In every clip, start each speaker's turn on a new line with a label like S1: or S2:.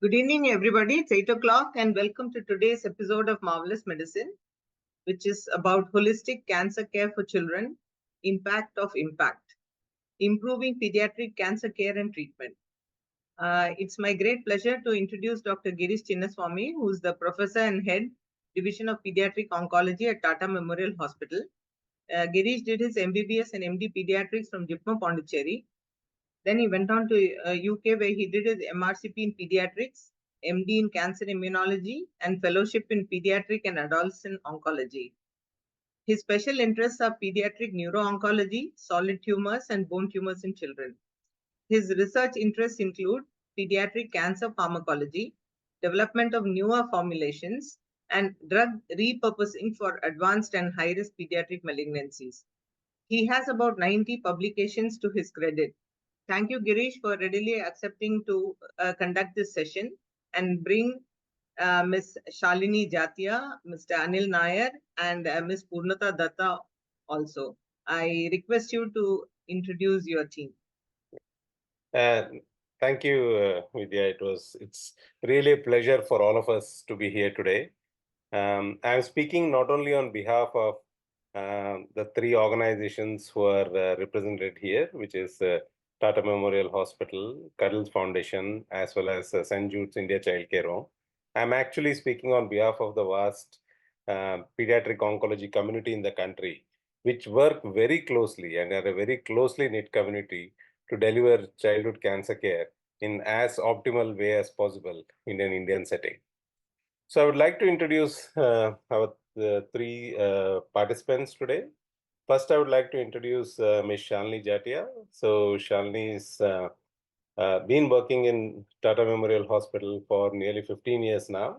S1: Good evening, everybody. It's 8 o'clock, and welcome to today's episode of Marvelous Medicine, which is about holistic cancer care for children, impact of impact, improving pediatric cancer care and treatment. It's my great pleasure to introduce Dr. Girish Chinnaswamy, who is the professor and head division of pediatric oncology at Tata Memorial Hospital. Girish did his MBBS and MD pediatrics from JIPMER, Pondicherry. Then he went on to UK, where he did his MRCP in pediatrics, MD in cancer immunology, and fellowship in pediatric and adolescent oncology. His special interests are pediatric neuro-oncology, solid tumors, and bone tumors in children. His research interests include pediatric cancer pharmacology, development of newer formulations, and drug repurposing for advanced and high-risk pediatric malignancies. He has about 90 publications to his credit. Thank you, Girish, for readily accepting to conduct this session and bring Ms.Shalini Jatia, Mr.Anil Nair, and Ms.Purnota Dutta also. I request you to introduce your team.
S2: Thank you, Vidya. It's really a pleasure for all of us to be here today. I'm speaking not only on behalf of the three organizations who are represented here, which is Tata Memorial Hospital, Cuddles Foundation, as well as St. Jude's India Child Care Home. I'm actually speaking on behalf of the vast pediatric oncology community in the country, which work very closely and are a very closely knit community to deliver childhood cancer care in as optimal way as possible in an Indian setting. So I would like to introduce our three participants today. First, I would like to introduce Ms. Shalini Jatia. So Shalini has been working in Tata Memorial Hospital for nearly 15 years now.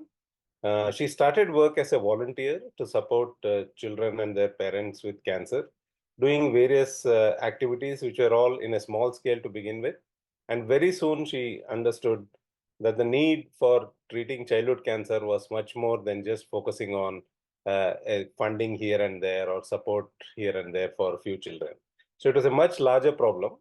S2: She started work as a volunteer to support children and their parents with cancer, doing various activities which were all in a small scale to begin with. And very soon she understood that the need for treating childhood cancer was much more than just focusing on funding here and there or support here and there for a few children. So it was a much larger problem.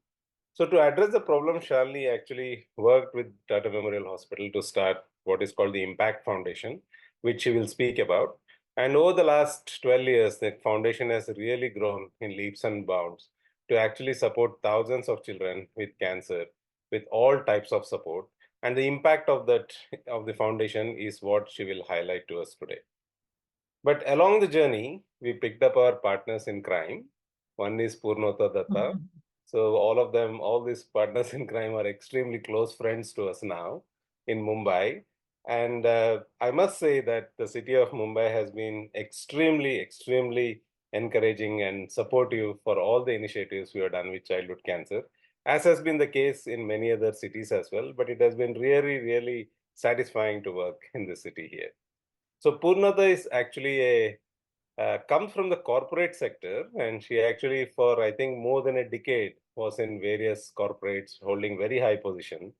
S2: So to address the problem, Shalini actually worked with Tata Memorial Hospital to start what is called the ImPaCCT Foundation, which she will speak about. And over the last 12 years, that foundation has really grown in leaps and bounds to actually support thousands of children with cancer with all types of support. And the impact of the foundation is what she will highlight to us today. But along the journey, we picked up our partners in crime. One is Purnota Dutta. So all these partners in crime are extremely close friends to us now in Mumbai. And I must say that the city of Mumbai has been extremely encouraging and supportive for all the initiatives we have done with childhood cancer, as has been the case in many other cities as well. But it has been really satisfying to work in the city here. So Purnata is actually comes from the corporate sector, and she actually for I think more than a decade was in various corporates holding very high position.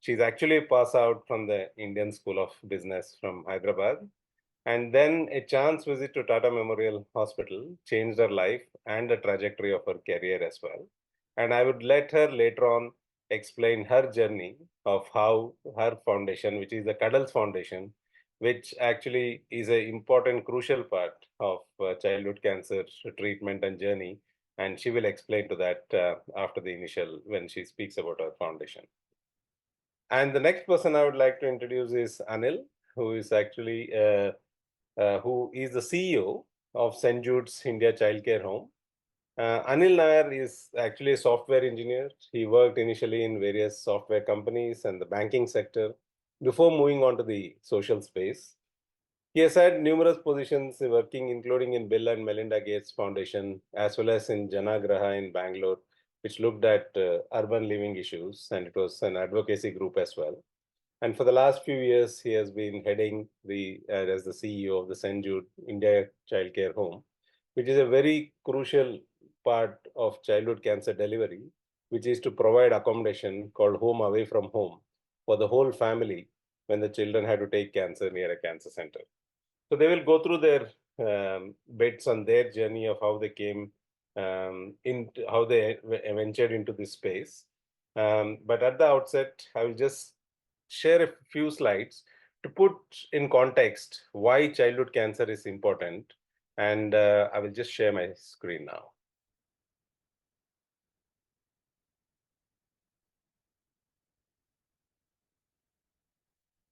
S2: She's actually passed out from the Indian School of Business from Hyderabad, and then a chance visit to Tata Memorial Hospital changed her life and the trajectory of her career as well. And I would let her later on explain her journey of how her foundation, which is the Cuddles Foundation, which actually is an important, crucial part of childhood cancer treatment and journey. And she will explain to that after the initial, when she speaks about our foundation. And the next person I would like to introduce is Anil, who is actually, who is the CEO of St. Jude's India Child Care Home. Anil Nair is actually a software engineer. He worked initially in various software companies and the banking sector before moving on to the social space. He has had numerous positions working, including in Bill and Melinda Gates Foundation, as well as in Janagraha in Bangalore, which looked at urban living issues, and it was an advocacy group as well. And for the last few years, he has been heading as the CEO of the St. Jude India Child Care Home, which is a very crucial part of childhood cancer delivery, which is to provide accommodation called home away from home for the whole family when the children had to take cancer near a cancer center. So they will go through their bits on their journey of how they came how they ventured into this space. But at the outset, I will just share a few slides to put in context why childhood cancer is important. And I will just share my screen now.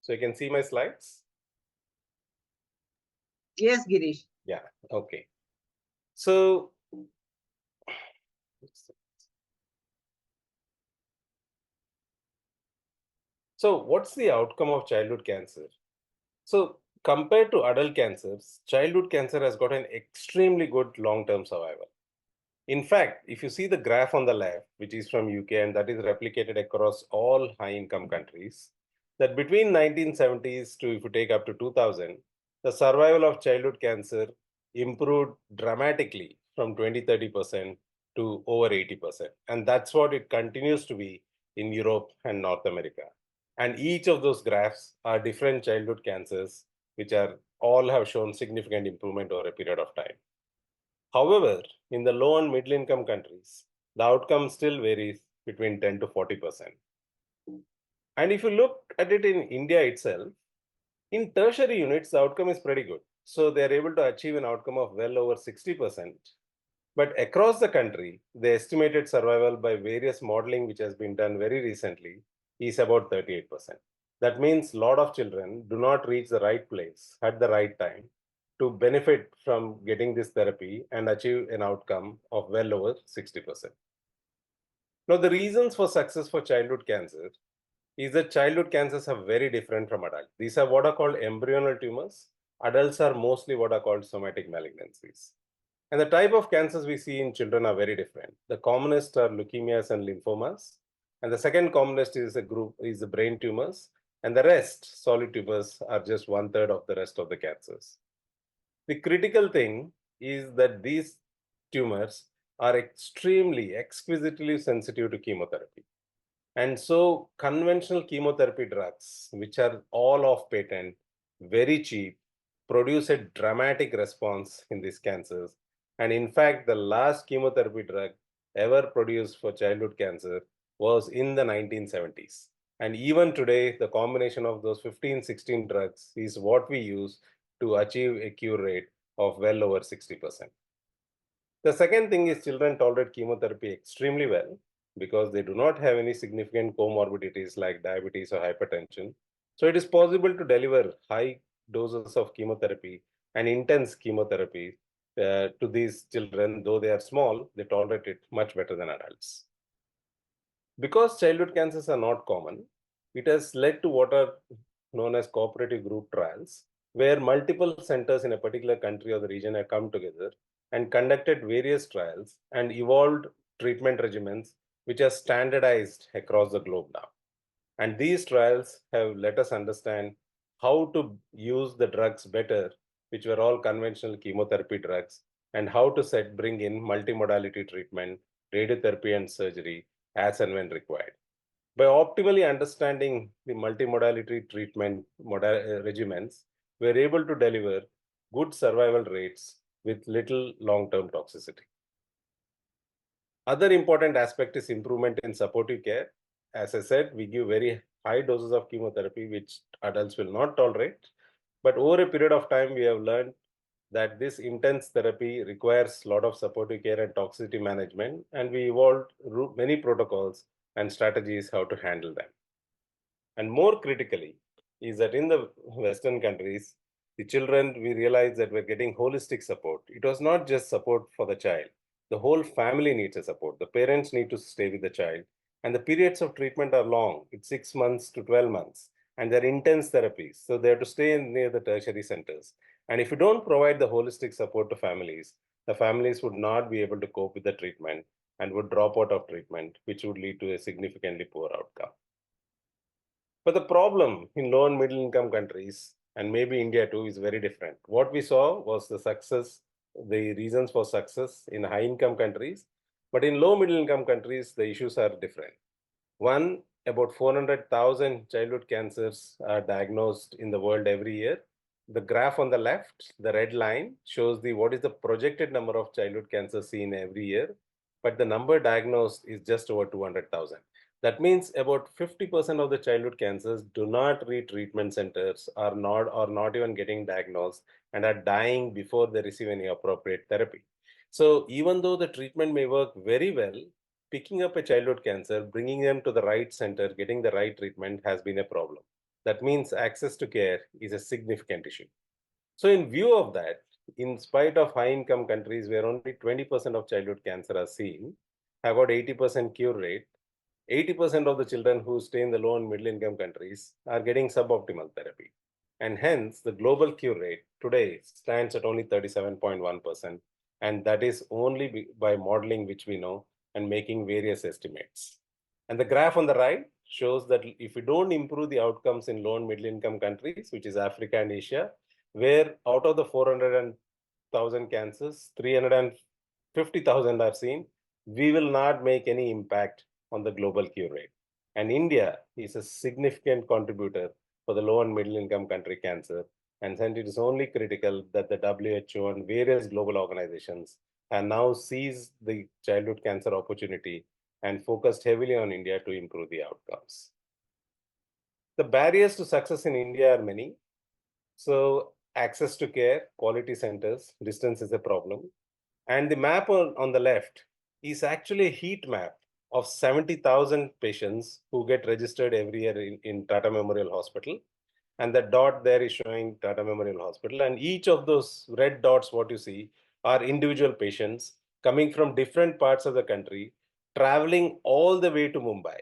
S2: So you can see my slides?
S1: Yes, Girish.
S2: Yeah, okay. So what's the outcome of childhood cancer? So compared to adult cancers, childhood cancer has got an extremely good long-term survival. In fact, if you see the graph on the left, which is from UK and that is replicated across all high-income countries, that between 1970s to, if you take up to 2000, the survival of childhood cancer improved dramatically from 20-30% to over 80%. And that's what it continues to be in Europe and North America. And each of those graphs are different childhood cancers, which are all have shown significant improvement over a period of time. However, in the low and middle income countries, the outcome still varies between 10 to 40%. And if you look at it in India itself, in tertiary units, the outcome is pretty good. So they are able to achieve an outcome of well over 60%. But across the country, the estimated survival by various modeling, which has been done very recently, is about 38%. That means a lot of children do not reach the right place at the right time to benefit from getting this therapy and achieve an outcome of well over 60%. Now, the reasons for success for childhood cancer is that childhood cancers are very different from adult. These are what are called embryonal tumors. Adults are mostly what are called somatic malignancies. And the type of cancers we see in children are very different. The commonest are leukemias and lymphomas. And the second commonest is the brain tumors. And the rest, solid tumors, are just 1/3 of the rest of the cancers. The critical thing is that these tumors are extremely, exquisitely sensitive to chemotherapy. And so conventional chemotherapy drugs, which are all off patent, very cheap, produce a dramatic response in these cancers. And in fact, the last chemotherapy drug ever produced for childhood cancer was in the 1970s. And even today, the combination of those 15, 16 drugs is what we use to achieve a cure rate of well over 60%. The second thing is children tolerate chemotherapy extremely well because they do not have any significant comorbidities like diabetes or hypertension. So it is possible to deliver high doses of chemotherapy and intense chemotherapy to these children. Though they are small, they tolerate it much better than adults. Because childhood cancers are not common, it has led to what are known as cooperative group trials, where multiple centers in a particular country or the region have come together and conducted various trials and evolved treatment regimens which are standardized across the globe now. And these trials have let us understand how to use the drugs better, which were all conventional chemotherapy drugs, and how to bring in multimodality treatment, radiotherapy and surgery as and when required. By optimally understanding the multimodality treatment regimens, we are able to deliver good survival rates with little long-term toxicity. Other important aspect is improvement in supportive care. As I said, we give very high doses of chemotherapy, which adults will not tolerate. But over a period of time, we have learned that this intense therapy requires a lot of supportive care and toxicity management, and we evolved many protocols and strategies how to handle them. And more critically is that in the Western countries, the children, we realized that we're getting holistic support. It was not just support for the child. The whole family needs a support. The parents need to stay with the child. And the periods of treatment are long. It's 6 months to 12 months. And they're intense therapies. So they have to stay near the tertiary centers. And if you don't provide the holistic support to families, the families would not be able to cope with the treatment and would drop out of treatment, which would lead to a significantly poor outcome. But the problem in low and middle income countries, and maybe India too, is very different. What we saw was the reasons for success in high income countries. But in low middle income countries, the issues are different. One, about 400,000 childhood cancers are diagnosed in the world every year. The graph on the left, the red line, shows what is the projected number of childhood cancers seen every year. But the number diagnosed is just over 200,000. That means about 50% of the childhood cancers do not reach treatment centers, are not even getting diagnosed, and are dying before they receive any appropriate therapy. So even though the treatment may work very well, picking up a childhood cancer, bringing them to the right center, getting the right treatment has been a problem. That means access to care is a significant issue. So in view of that, in spite of high income countries where only 20% of childhood cancer are seen, have got 80% cure rate, 80% of the children who stay in the low and middle income countries are getting suboptimal therapy. And hence, the global cure rate today stands at only 37.1%. And that is only by modeling, which we know, and making various estimates. And the graph on the right shows that if we don't improve the outcomes in low and middle income countries, which is Africa and Asia, where out of the 400,000 cancers, 350,000 are seen, we will not make any impact on the global cure rate. And India is a significant contributor for the low and middle income country cancer. And hence it is only critical that the WHO and various global organizations have now seized the childhood cancer opportunity and focused heavily on India to improve the outcomes. The barriers to success in India are many. So access to care, quality centers, distance is a problem. And the map on the left is actually a heat map of 70,000 patients who get registered every year in Tata Memorial Hospital. And the dot there is showing Tata Memorial Hospital. And each of those red dots, what you see, are individual patients coming from different parts of the country, traveling all the way to Mumbai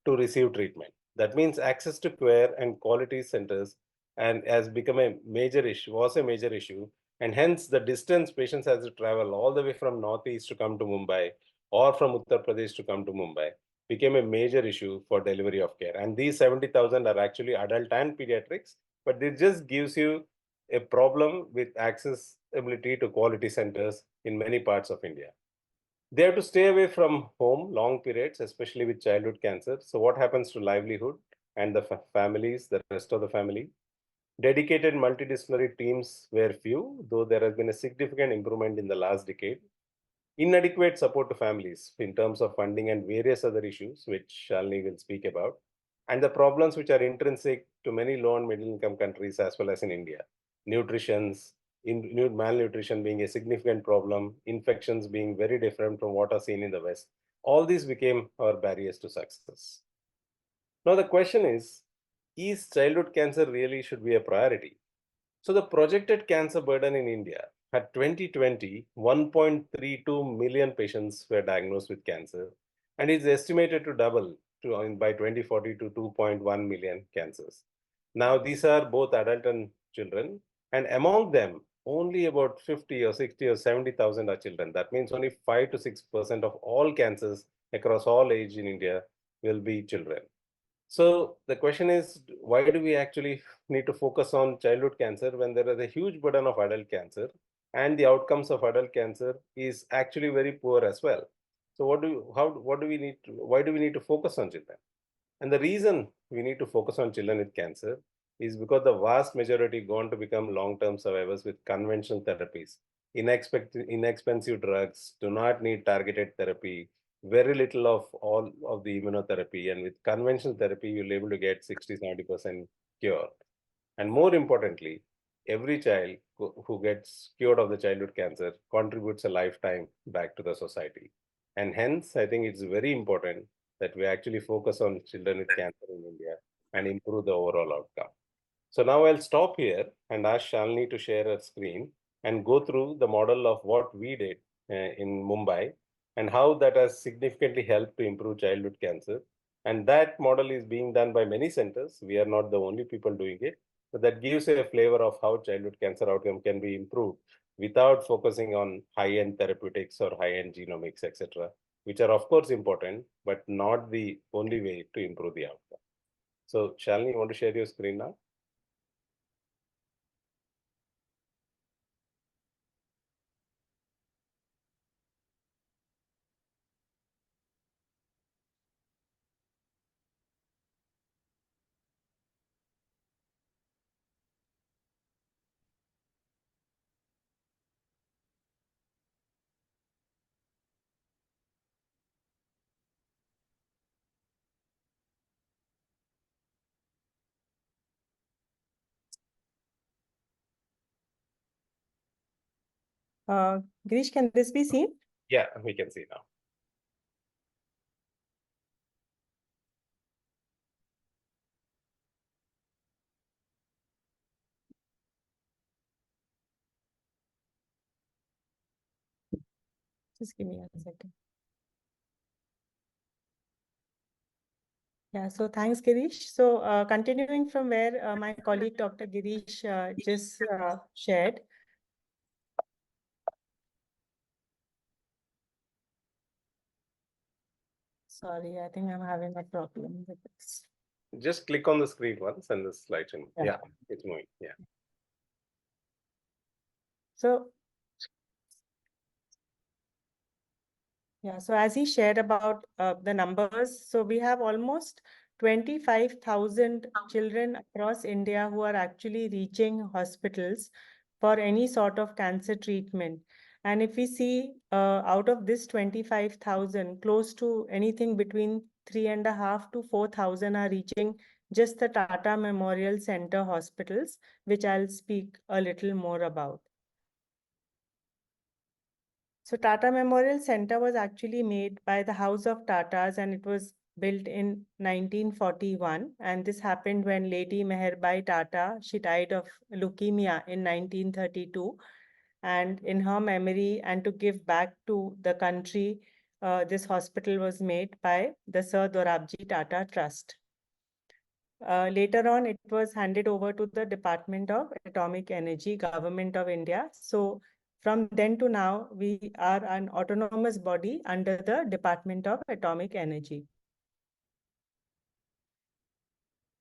S2: to receive treatment. That means access to care and quality centers and has become a major issue, was a major issue. And hence the distance patients have to travel all the way from Northeast to come to Mumbai or from Uttar Pradesh to come to Mumbai became a major issue for delivery of care. And these 70,000 are actually adult and pediatrics, but it just gives you a problem with accessibility to quality centers in many parts of India. They have to stay away from home long periods, especially with childhood cancer. So what happens to livelihood and the families, the rest of the family? Dedicated multidisciplinary teams were few, though there has been a significant improvement in the last decade. Inadequate support to families in terms of funding and various other issues, which Shalini will speak about, and the problems which are intrinsic to many low and middle income countries as well as in India. Malnutrition being a significant problem, infections being very different from what are seen in the West. All these became our barriers to success. Now the question is childhood cancer really should be a priority? So the projected cancer burden in India at 2020, 1.32 million patients were diagnosed with cancer, and is estimated to double by 2040 to 2.1 million cancers. Now these are both adult and children, and among them, only about 50 or 60 or 70,000 are children. That means only 5 to 6% of all cancers across all age in India will be children. So the question is, why do we actually need to focus on childhood cancer when there is a huge burden of adult cancer and the outcomes of adult cancer is actually very poor as well? So why do we need to focus on children? And the reason we need to focus on children with cancer is because the vast majority going to become long-term survivors with conventional therapies. Inexpensive drugs, do not need targeted therapy, very little of all of the immunotherapy, and with conventional therapy, you'll be able to get 60-70% cure. And more importantly, every child who gets cured of the childhood cancer contributes a lifetime back to the society. And hence, I think it's very important that we actually focus on children with cancer in India and improve the overall outcome. So now I'll stop here and ask Shalini to share her screen and go through the model of what we did in Mumbai and how that has significantly helped to improve childhood cancer. And that model is being done by many centers. We are not the only people doing it, but that gives a flavor of how childhood cancer outcome can be improved without focusing on high-end therapeutics or high-end genomics, etc., which are of course important, but not the only way to improve the outcome. So Shalini, you want to share your screen now?
S3: Girish, can this be seen?
S2: Yeah, we can see now.
S3: Just give me a second. Yeah, so thanks, Girish. So continuing from where my colleague Dr. Girish just shared. Sorry, I think I'm having a problem with this.
S2: Just click on the screen once and the slide.
S3: Yeah.
S2: Yeah, it's moving. Yeah.
S3: So yeah, so as he shared about the numbers, so we have almost 25,000 children across India who are actually reaching hospitals for any sort of cancer treatment. And if we see out of this 25,000, close to anything between 3,500 to 4,000 are reaching just the Tata Memorial Center hospitals, which I'll speak a little more about. So Tata Memorial Center was actually made by the House of Tatas, and it was built in 1941. And this happened when Lady Meherbai Tata, she died of leukemia in 1932. And in her memory and to give back to the country, this hospital was made by the Sir Dorabji Tata Trust. Later on, it was handed over to the Department of Atomic Energy, Government of India. So from then to now, we are an autonomous body under the Department of Atomic Energy.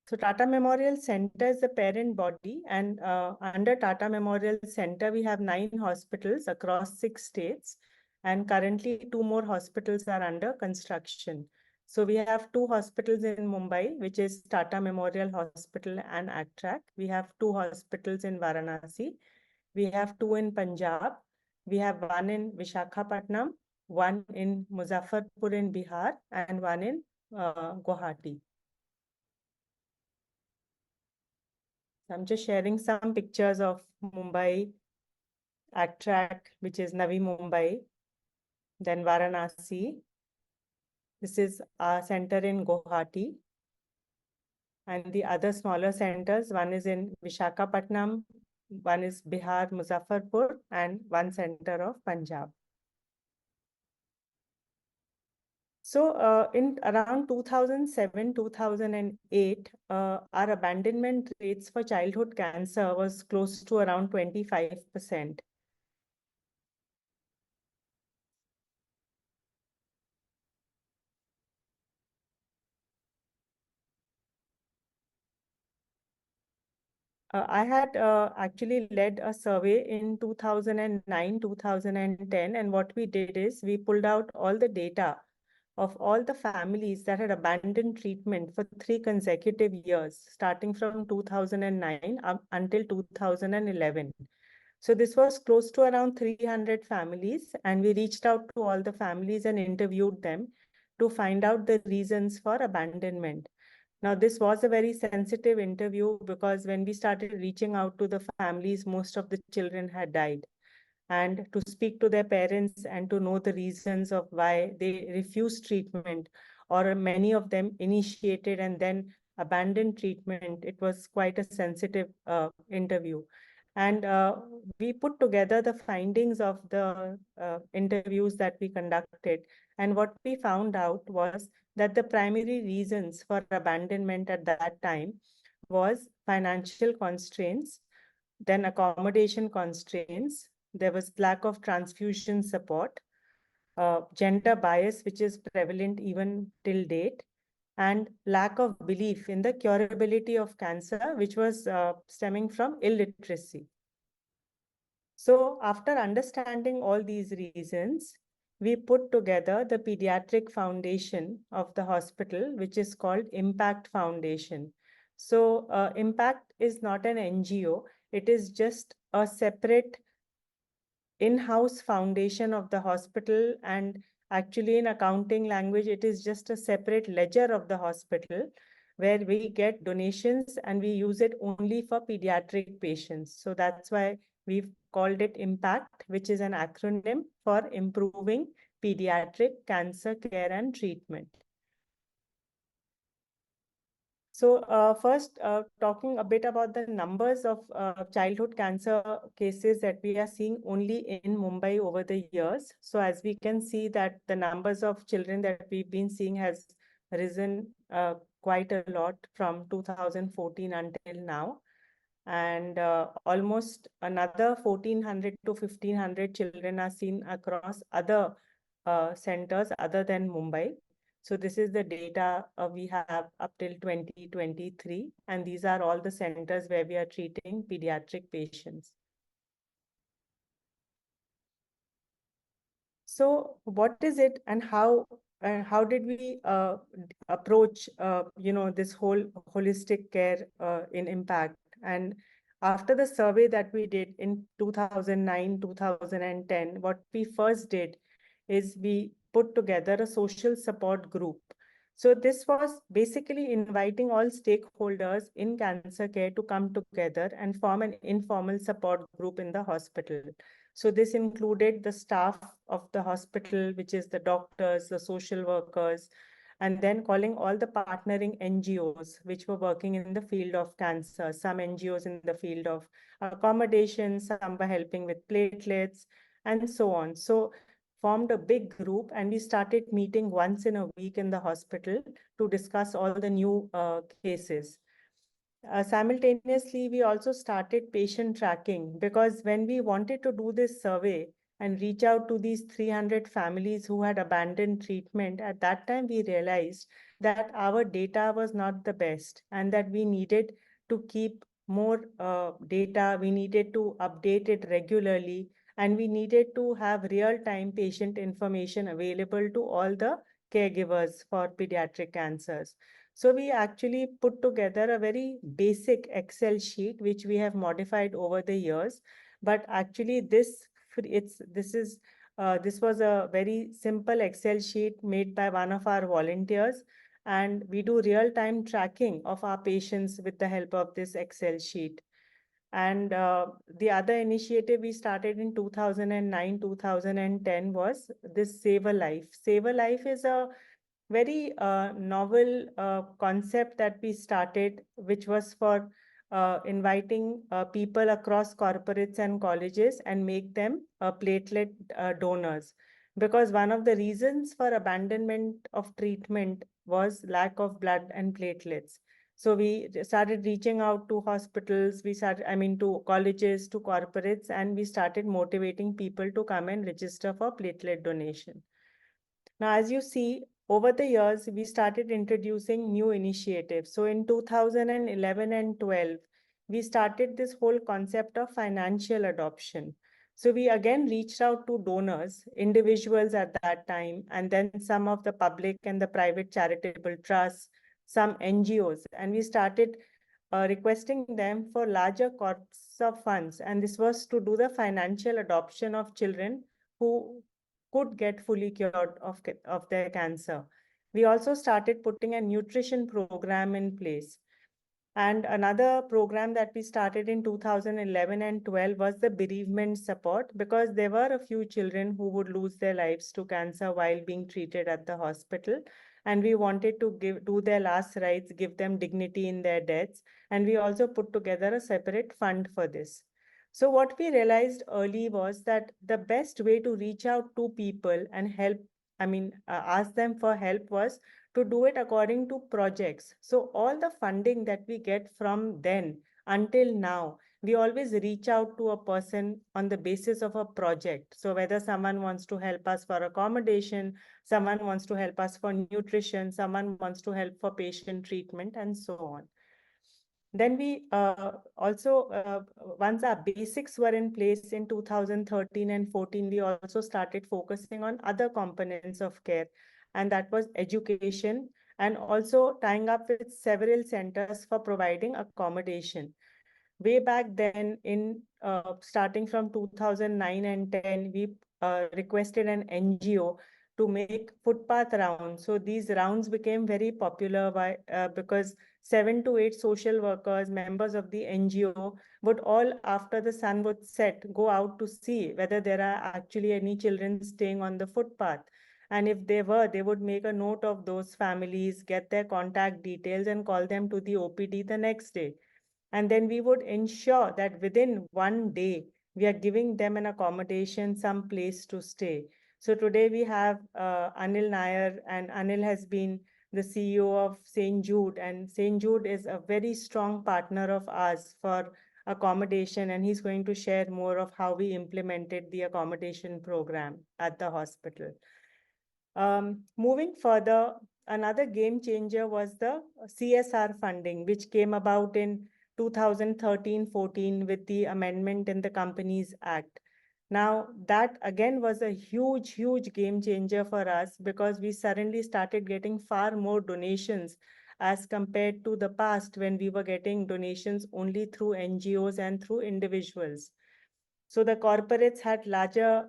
S3: So Tata Memorial Center is the parent body, and under Tata Memorial Center, we have 9 hospitals across 6 states, and currently 2 more hospitals are under construction. So we have 2 hospitals in Mumbai, which is Tata Memorial Hospital and ACTRAC. We have 2 hospitals in Varanasi. We have 2 in Punjab. We have 1 in Visakhapatnam, 1 in Muzaffarpur in Bihar, and 1 in Guwahati. I'm just sharing some pictures of Mumbai, ACTRAC, which is Navi Mumbai, then Varanasi. This is our center in Guwahati. And the other smaller centers, one is in Visakhapatnam, one is Bihar, Muzaffarpur, and one center of Punjab. So in around 2007, 2008, our abandonment rates for childhood cancer was close to around 25%. I had actually led a survey in 2009, 2010, and what we did is we pulled out all the data of all the families that had abandoned treatment for 3 consecutive years, starting from 2009 until 2011. So this was close to around 300 families, and we reached out to all the families and interviewed them to find out the reasons for abandonment. Now, this was a very sensitive interview because when we started reaching out to the families, most of the children had died. And to speak to their parents and to know the reasons of why they refused treatment, or many of them initiated and then abandoned treatment, it was quite a sensitive interview. And we put together the findings of the interviews that we conducted. And what we found out was that the primary reasons for abandonment at that time was financial constraints, then accommodation constraints, there was lack of transfusion support, gender bias, which is prevalent even till date, and lack of belief in the curability of cancer, which was stemming from illiteracy. So after understanding all these reasons, we put together the pediatric foundation of the hospital, which is called ImPaCCT Foundation. So ImPaCCT is not an NGO. It is just a separate in-house foundation of the hospital, and actually in accounting language, it is just a separate ledger of the hospital where we get donations and we use it only for pediatric patients. So that's why We've called it ImPaCCT, which is an acronym for Improving Pediatric Cancer Care and Treatment. So first, talking a bit about the numbers of childhood cancer cases that we are seeing only in Mumbai over the years. So as we can see that the numbers of children that we've been seeing has risen quite a lot from 2014 until now. And almost another 1,400 to 1,500 children are seen across other centers other than Mumbai. So this is the data we have up till 2023, and these are all the centers where we are treating pediatric patients. So what is it, and how did we approach this whole holistic care in ImPaCCT? And after the survey that we did in 2009, 2010, what we first did is we put together a social support group. So this was basically inviting all stakeholders in cancer care to come together and form an informal support group in the hospital. So this included the staff of the hospital, which is the doctors, the social workers, and then calling all the partnering NGOs, which were working in the field of cancer, some NGOs in the field of accommodation, some were helping with platelets, and so on. So formed a big group, and we started meeting once in a week in the hospital to discuss all the new cases. Simultaneously, we also started patient tracking, because when we wanted to do this survey and reach out to these 300 families who had abandoned treatment, at that time we realized that our data was not the best and that we needed to keep more data, we needed to update it regularly, and we needed to have real-time patient information available to all the caregivers for pediatric cancers. So we actually put together a very basic Excel sheet, which we have modified over the years. But actually, this was a very simple Excel sheet made by one of our volunteers, and we do real-time tracking of our patients with the help of this Excel sheet. And the other initiative we started in 2009, 2010 was this Save a Life. Save a Life is a very novel concept that we started, which was for inviting people across corporates and colleges and make them platelet donors. Because one of the reasons for abandonment of treatment was lack of blood and platelets. So we started reaching out to hospitals, to colleges, to corporates, and we started motivating people to come and register for platelet donation. Now, as you see, over the years, we started introducing new initiatives. So in 2011 and 12, we started this whole concept of financial adoption. So we again reached out to donors, individuals at that time, and then some of the public and the private charitable trusts, some NGOs, and we started requesting them for larger corpus of funds. And this was to do the financial adoption of children who could get fully cured of their cancer. We also started putting a nutrition program in place. And another program that we started in 2011 and 12 was the bereavement support, because there were a few children who would lose their lives to cancer while being treated at the hospital. And we wanted to do their last rites, give them dignity in their deaths. And we also put together a separate fund for this. So what we realized early was that the best way to reach out to people and help, ask them for help, was to do it according to projects. So all the funding that we get from then until now, we always reach out to a person on the basis of a project. So whether someone wants to help us for accommodation, someone wants to help us for nutrition, someone wants to help for patient treatment, and so on. Then we once our basics were in place in 2013 and 14, we also started focusing on other components of care, and that was education, and also tying up with several centers for providing accommodation. Way back then, in starting from 2009 and 10, we requested an NGO to make footpath rounds. So these rounds became very popular because 7 to 8 social workers, members of the NGO, would all, after the sun would set, go out to see whether there are actually any children staying on the footpath. And if they were, they would make a note of those families, get their contact details, and call them to the OPD the next day. And then we would ensure that within one day, we are giving them an accommodation, some place to stay. So today we have Anil Nair, and Anil has been the CEO of St. Jude, and St. Jude is a very strong partner of ours for accommodation, and he's going to share more of how we implemented the accommodation program at the hospital. Moving further, another game changer was the CSR funding, which came about in 2013-14 with the amendment in the Companies Act. Now, that again was a huge, huge game changer for us because we suddenly started getting far more donations as compared to the past when we were getting donations only through NGOs and through individuals. So the corporates had larger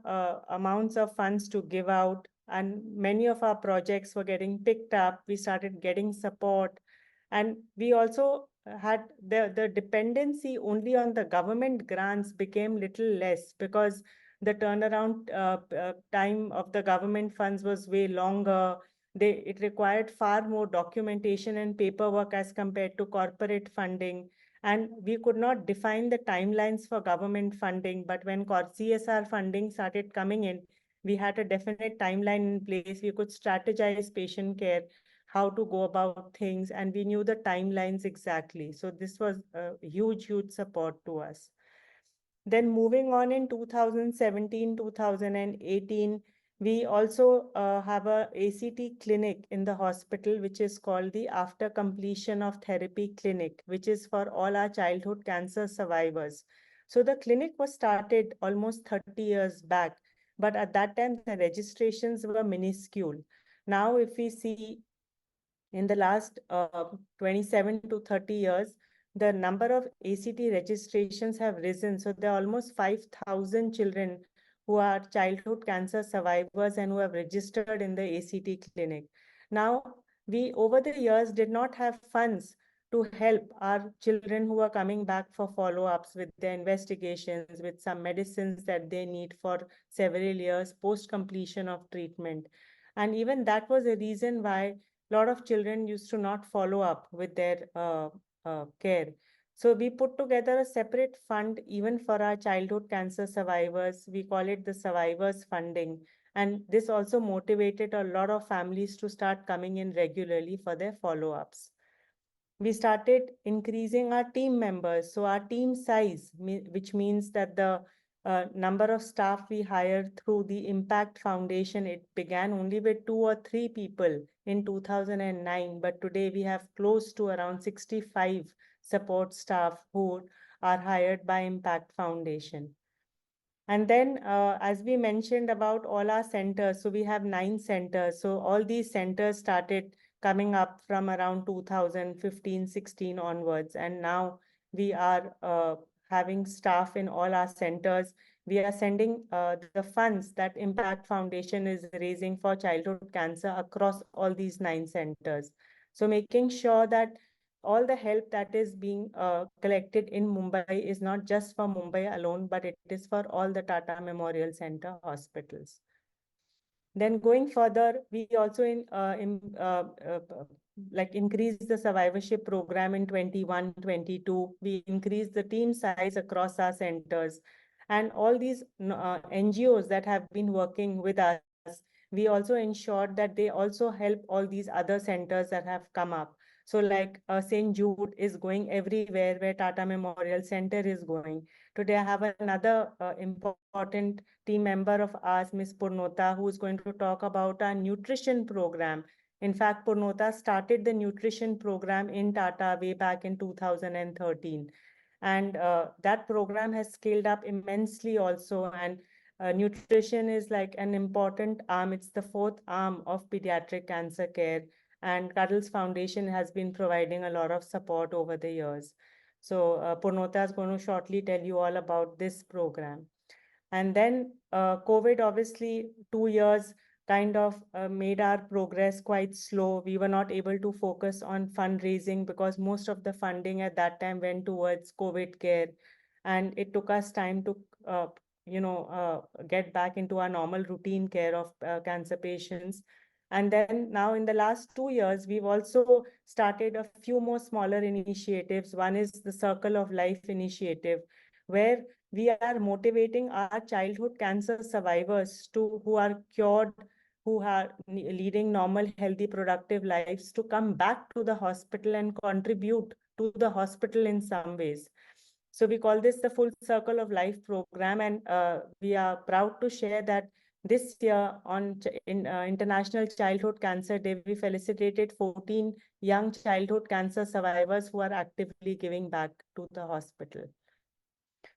S3: amounts of funds to give out, and many of our projects were getting picked up. We started getting support, and we also had the dependency only on the government grants became little less because the turnaround time of the government funds was way longer. It required far more documentation and paperwork as compared to corporate funding. And we could not define the timelines for government funding, but when CSR funding started coming in, we had a definite timeline in place. We could strategize patient care, how to go about things, and we knew the timelines exactly. So this was a huge, huge support to us. Then moving on in 2017, 2018, we also have a ACT clinic in the hospital, which is called the After Completion of Therapy Clinic, which is for all our childhood cancer survivors. So the clinic was started almost 30 years back, but at that time, the registrations were minuscule. Now, if we see in the last 27 to 30 years, the number of ACT registrations have risen. So there are almost 5,000 children who are childhood cancer survivors and who have registered in the ACT clinic. Now, we over the years did not have funds to help our children who are coming back for follow-ups with their investigations, with some medicines that they need for several years post-completion of treatment. And even that was a reason why a lot of children used to not follow up with their care. So we put together a separate fund even for our childhood cancer survivors. We call it the Survivors Funding. And this also motivated a lot of families to start coming in regularly for their follow-ups. We started increasing our team members. So our team size, which means that the number of staff we hired through the Impact Foundation, it began only with 2 or 3 people in 2009, but today we have close to around 65 support staff who are hired by Impact Foundation. And then, as we mentioned about all our centers, so we have 9 centers. So all these centers started coming up from around 2015-16 onwards. And now we are having staff in all our centers. We are sending the funds that Impact Foundation is raising for childhood cancer across all these 9 centers. So making sure that all the help that is being collected in Mumbai is not just for Mumbai alone, but it is for all the Tata Memorial Center hospitals. Then going further, we also increased the survivorship program in 21-22. We increased the team size across our centers. And all these NGOs that have been working with us, we also ensured that they also help all these other centers that have come up. So like St. Jude is going everywhere where Tata Memorial Center is going. Today I have another important team member of ours, Ms.Purnota, who is going to talk about our nutrition program. In fact, Purnota started the nutrition program in Tata way back in 2013. And that program has scaled up immensely also. And nutrition is like an important arm. It's the 4th arm of pediatric cancer care. And Cuddles Foundation has been providing a lot of support over the years. So Purnota is going to shortly tell you all about this program. And then COVID, obviously, 2 years kind of made our progress quite slow. We were not able to focus on fundraising because most of the funding at that time went towards COVID care. And it took us time to, get back into our normal routine care of cancer patients. And then now in the last 2 years, we've also started a few more smaller initiatives. One is the Circle of Life initiative, where we are motivating our childhood cancer survivors who are cured, who are leading normal, healthy, productive lives, to come back to the hospital and contribute to the hospital in some ways. So we call this the Full Circle of Life program, and we are proud to share that this year on International Childhood Cancer Day, we felicitated 14 young childhood cancer survivors who are actively giving back to the hospital.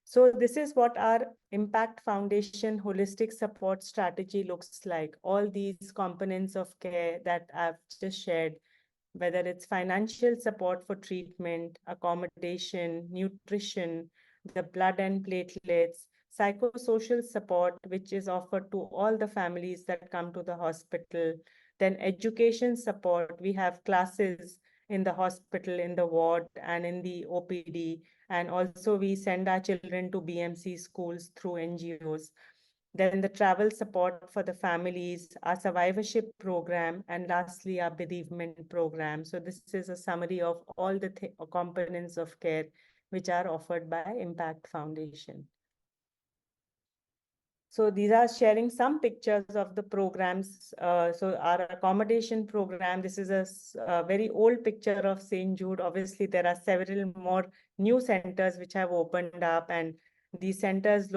S3: So this is what our Impact Foundation holistic support strategy looks like. All these components of care that I've just shared, whether it's financial support for treatment, accommodation, nutrition, the blood and platelets, psychosocial support, which is offered to all the families that come to the hospital, then education support. We have classes in the hospital, in the ward, and in the OPD. And also we send our children to BMC schools through NGOs. Then the travel support for the families, our survivorship program, and lastly, our bereavement program. So this is a summary of all the components of care which are offered by Impact Foundation. So these are sharing some pictures of the programs. So our accommodation program, this is a very old picture of St. Jude. Obviously, there are several more new centers which have opened up, and these centers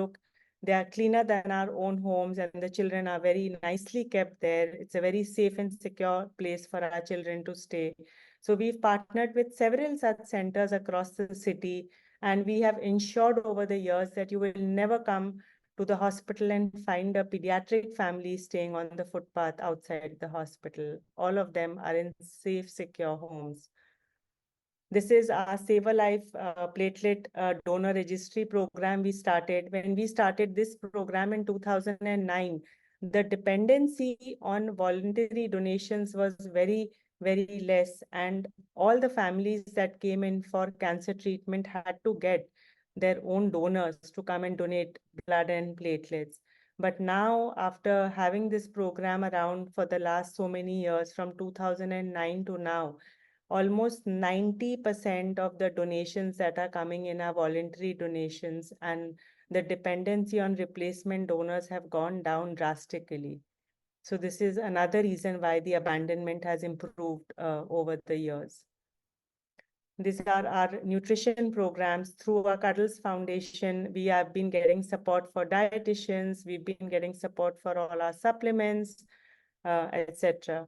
S3: they are cleaner than our own homes, and the children are very nicely kept there. It's a very safe and secure place for our children to stay. So we've partnered with several such centers across the city, and we have ensured over the years that you will never come to the hospital and find a pediatric family staying on the footpath outside the hospital. All of them are in safe, secure homes. This is our Save a Life platelet donor registry program we started. When we started this program in 2009, the dependency on voluntary donations was very, very less. And all the families that came in for cancer treatment had to get their own donors to come and donate blood and platelets. But now, after having this program around for the last so many years, from 2009 to now, almost 90% of the donations that are coming in are voluntary donations, and the dependency on replacement donors have gone down drastically. So this is another reason why the abandonment has improved over the years. These are our nutrition programs. Through our Cuddles Foundation, we have been getting support for dietitians. We've been getting support for all our supplements, etc.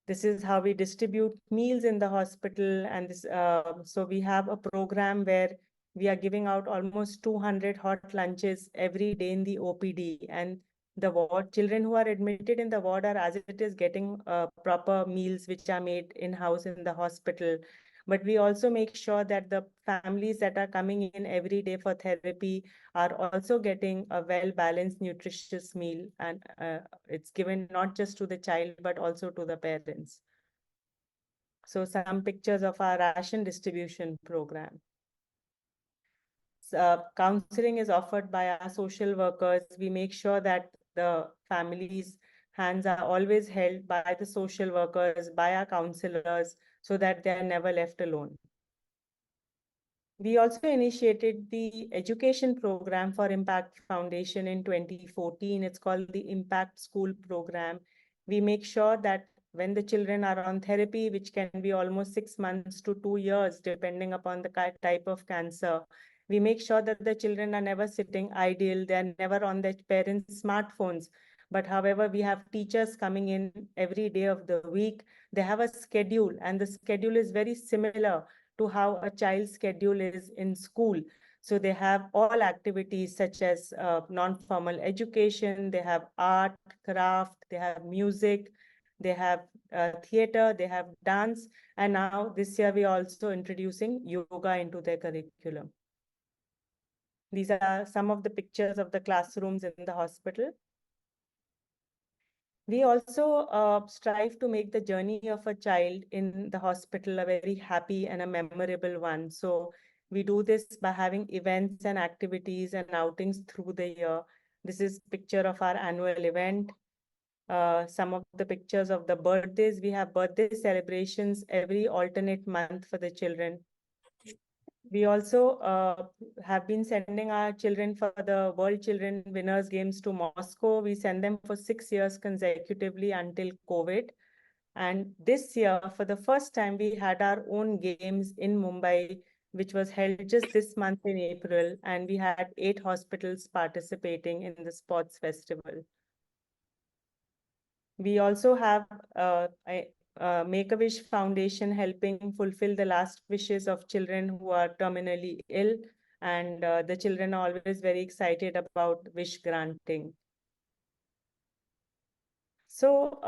S3: This is how we distribute meals in the hospital. And this, so we have a program where we are giving out almost 200 hot lunches every day in the OPD. And the ward children who are admitted in the ward are, as it is, getting proper meals which are made in-house in the hospital. But we also make sure that the families that are coming in every day for therapy are also getting a well-balanced, nutritious meal. And it's given not just to the child, but also to the parents. So some pictures of our ration distribution program. Counseling is offered by our social workers. We make sure that the families' hands are always held by the social workers, by our counselors, so that they are never left alone. We also initiated the education program for Impact Foundation in 2014. It's called the Impact School Program. We make sure that when the children are on therapy, which can be almost 6 months to 2 years, depending upon the type of cancer, we make sure that the children are never sitting idle. They're never on their parents' smartphones. But however, we have teachers coming in every day of the week. They have a schedule, and the schedule is very similar to how a child's schedule is in school. So they have all activities such as non-formal education, they have art, craft, they have music, they have theater, they have dance, and now this year we are also introducing yoga into their curriculum. These are some of the pictures of the classrooms in the hospital. We also strive to make the journey of a child in the hospital a very happy and a memorable one. So we do this by having events and activities and outings through the year. This is picture of our annual event. Some of the pictures of the birthdays. We have birthday celebrations every alternate month for the children. We also have been sending our children for the World Children Winners Games to Moscow. We send them for 6 years consecutively until COVID. And this year, for the first time, we had our own games in Mumbai, which was held just this month in April. And we had 8 hospitals participating in the sports festival. We also have a Make-A-Wish Foundation helping fulfill the last wishes of children who are terminally ill. And the children are always very excited about wish granting. So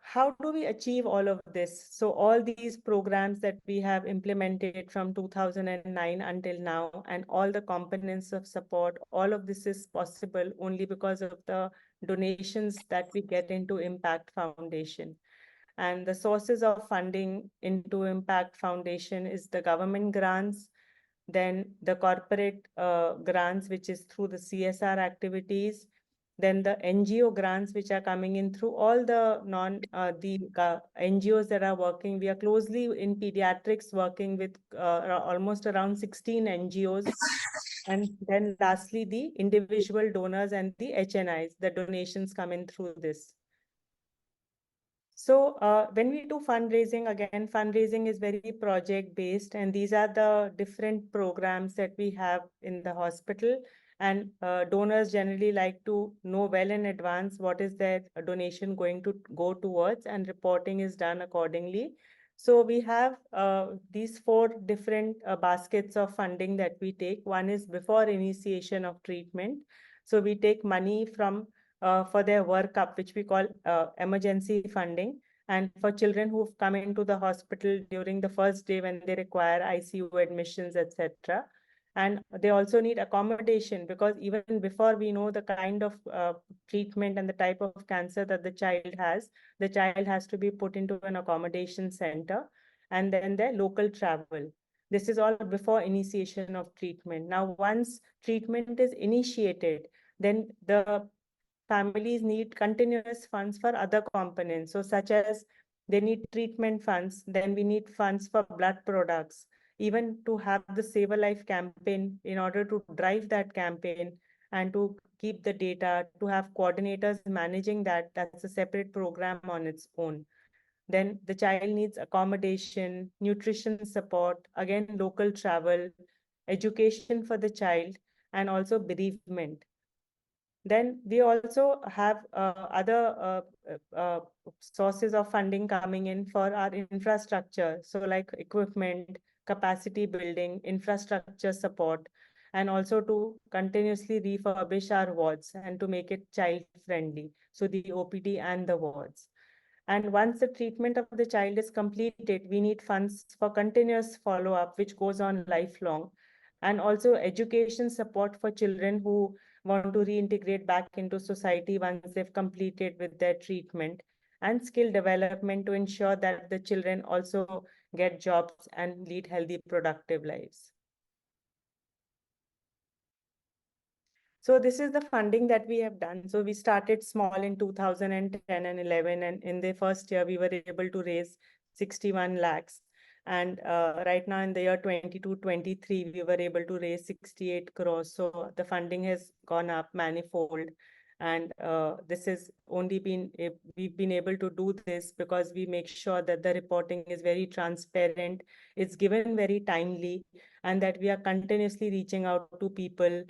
S3: how do we achieve all of this? So all these programs that we have implemented from 2009 until now, and all the components of support, all of this is possible only because of the donations that we get into ImPaCCT Foundation. And the sources of funding into ImPaCCT Foundation is the government grants, then the corporate grants, which is through the CSR activities, then the NGO grants, which are coming in through all the NGOs that are working. We are closely in pediatrics working with almost around 16 NGOs. And then lastly, the individual donors and the HNIs, the donations come in through this. So when we do fundraising, again, fundraising is very project-based, and these are the different programs that we have in the hospital. And donors generally like to know well in advance what is their donation going to go towards, and reporting is done accordingly. So we have these 4 different baskets of funding that we take. One is before initiation of treatment. So we take money from for their workup, which we call emergency funding. And for children who've come into the hospital during the first day when they require ICU admissions, etc. And they also need accommodation, because even before we know the kind of treatment and the type of cancer that the child has to be put into an accommodation center, and then their local travel. This is all before initiation of treatment. Now, once treatment is initiated, then the families need continuous funds for other components. So such as they need treatment funds, then we need funds for blood products, even to have the Save a Life campaign in order to drive that campaign and to keep the data, to have coordinators managing that. That's a separate program on its own. Then the child needs accommodation, nutrition support, again, local travel, education for the child, and also bereavement. Then we also have other sources of funding coming in for our infrastructure. So like equipment, capacity building, infrastructure support, and also to continuously refurbish our wards and to make it child friendly. So the OPD and the wards. And once the treatment of the child is completed, we need funds for continuous follow-up, which goes on lifelong, and also education support for children who want to reintegrate back into society once they've completed with their treatment, and skill development to ensure that the children also get jobs and lead healthy, productive lives. So this is the funding that we have done. So we started small in 2010 and 11, and in the first year, we were able to raise 61 lakhs. And right now in the year 22-23, we were able to raise 68 crores. So the funding has gone up manifold. And this has only been, we've been able to do this because we make sure that the reporting is very transparent, it's given very timely, and that we are continuously reaching out to people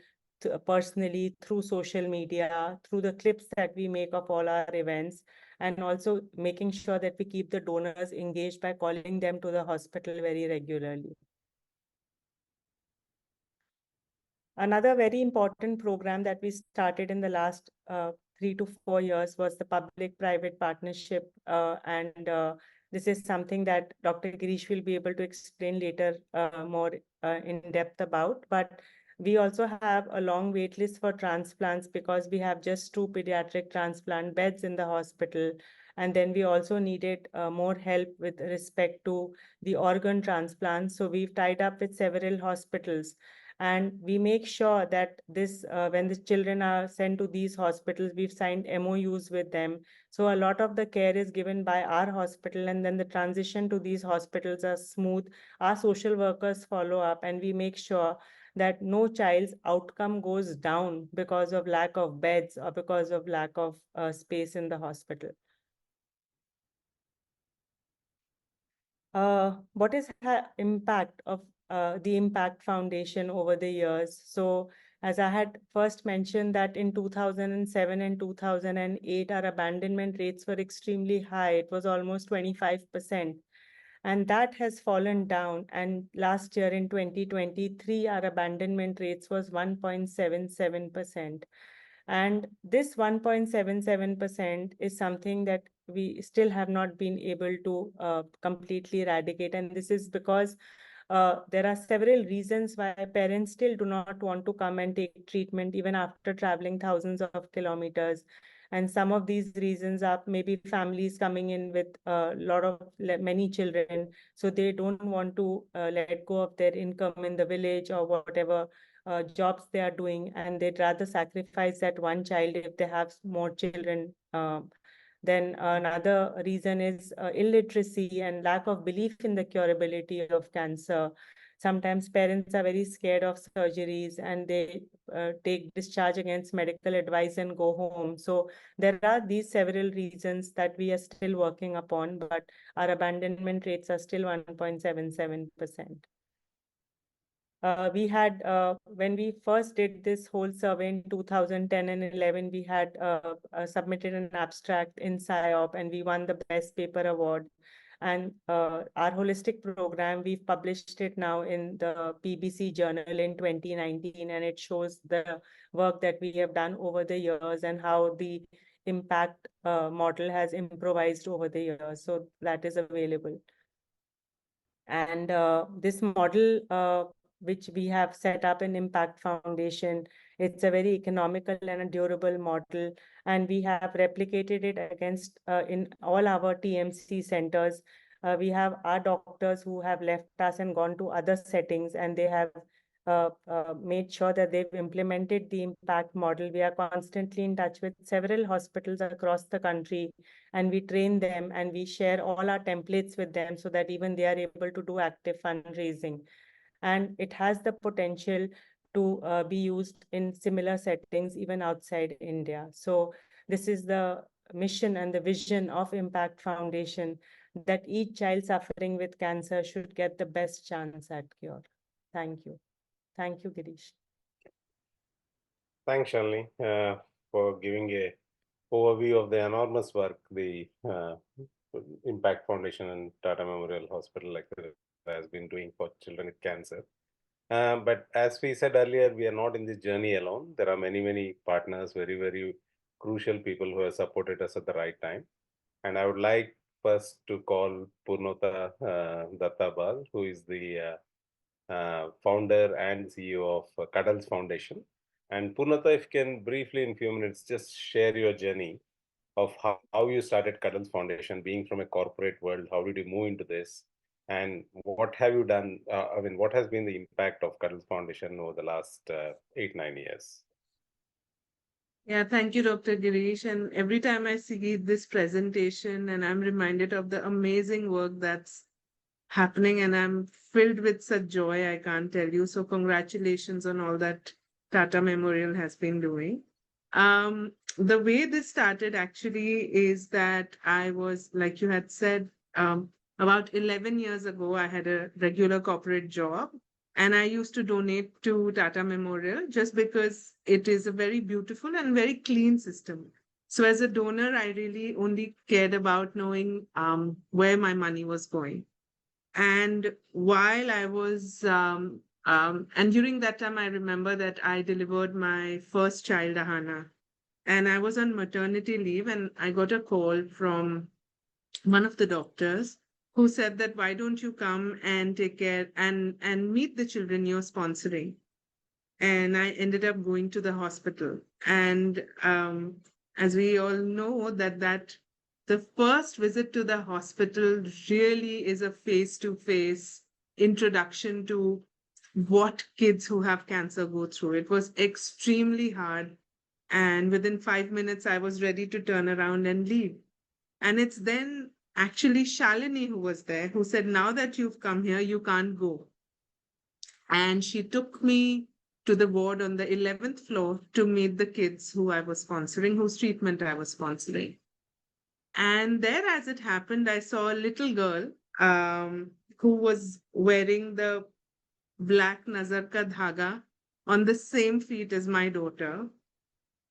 S3: personally through social media, through the clips that we make of all our events, and also making sure that we keep the donors engaged by calling them to the hospital very regularly. Another very important program that we started in the last 3 to 4 years was the public-private partnership. This is something that Dr. Girish will be able to explain later more in depth about. But We also have a long wait list for transplants because we have just 2 pediatric transplant beds in the hospital. And then we also needed more help with respect to the organ transplants. So we've tied up with several hospitals. And we make sure that this, when the children are sent to these hospitals, we've signed MOUs with them. So a lot of the care is given by our hospital, and then the transition to these hospitals are smooth. Our social workers follow up, and we make sure that no child's outcome goes down because of lack of beds or because of lack of space in the hospital. What is the impact of the ImPaCCT Foundation over the years? So as I had first mentioned that in 2007 and 2008, our abandonment rates were extremely high. It was almost 25%. And that has fallen down. And last year in 2023, our abandonment rates was 1.77%. And this 1.77% is something that we still have not been able to completely eradicate. And this is because there are several reasons why parents still do not want to come and take treatment even after traveling thousands of kilometers. And some of these reasons are maybe families coming in with many children, so they don't want to let go of their income in the village or whatever jobs they are doing, and they'd rather sacrifice that one child if they have more children. Then another reason is illiteracy and lack of belief in the curability of cancer. Sometimes parents are very scared of surgeries and they take discharge against medical advice and go home. So there are these several reasons that we are still working upon, but our abandonment rates are still 1.77%. We had, when we first did this whole survey in 2010 and 11, we had submitted an abstract in PsyOp and we won the Best Paper Award. And our holistic program, we've published it now in the PBC journal in 2019, and it shows the work that we have done over the years and how the impact model has improvised over the years. So that is available. And this model, which we have set up in ImPaCCT Foundation, it's a very economical and a durable model. And we have replicated it against in all our TMC centers. We have our doctors who have left us and gone to other settings, and they have made sure that they've implemented the ImPaCCT model. We are constantly in touch with several hospitals across the country, and we train them and we share all our templates with them so that even they are able to do active fundraising. And it has the potential to be used in similar settings even outside India. So this is the mission and the vision of ImPaCCT Foundation, that each child suffering with cancer should get the best chance at cure. Thank you. Thank you, Girish.
S2: Thanks, Shalini, for giving a overview of the enormous work the ImPaCCT Foundation and Tata Memorial Hospital has been doing for children with cancer. But as we said earlier, we are not in this journey alone. There are many, many partners, very, very crucial people who have supported us at the right time. And I would like first to call Purnota Dutta, who is the founder and CEO of Cuddles Foundation. And Purnota, if you can briefly in a few minutes, just share your journey of how you started Cuddles Foundation, being from a corporate world. How did you move into this? And what have you done? What has been the impact of Cuddles Foundation over the last 8-9 years?
S4: Yeah, thank you, Dr. Girish. And every time I see this presentation, and I'm reminded of the amazing work that's happening, and I'm filled with such joy, I can't tell you. So congratulations on all that Tata Memorial has been doing. The way this started actually is that I was, like you had said, about 11 years ago, I had a regular corporate job, and I used to donate to Tata Memorial just because it is a very beautiful and very clean system. So as a donor, I really only cared about knowing where my money was going. And while I was, and during that time, I remember that I delivered my first child, Ahana, and I was on maternity leave, and I got a call from one of the doctors who said that, why don't you come and take care and meet the children you're sponsoring? and I ended up going to the hospital. And as we all know, that the first visit to the hospital really is a face-to-face introduction to what kids who have cancer go through. It was extremely hard. And within 5 minutes, I was ready to turn around and leave. And it's then actually Shalini who was there, who said, now that you've come here, you can't go. And she took me to the ward on the 11th floor to meet the kids who I was sponsoring, whose treatment I was sponsoring. And there, as it happened, I saw a little girl who was wearing the black nazar ka dhaga on the same feet as my daughter,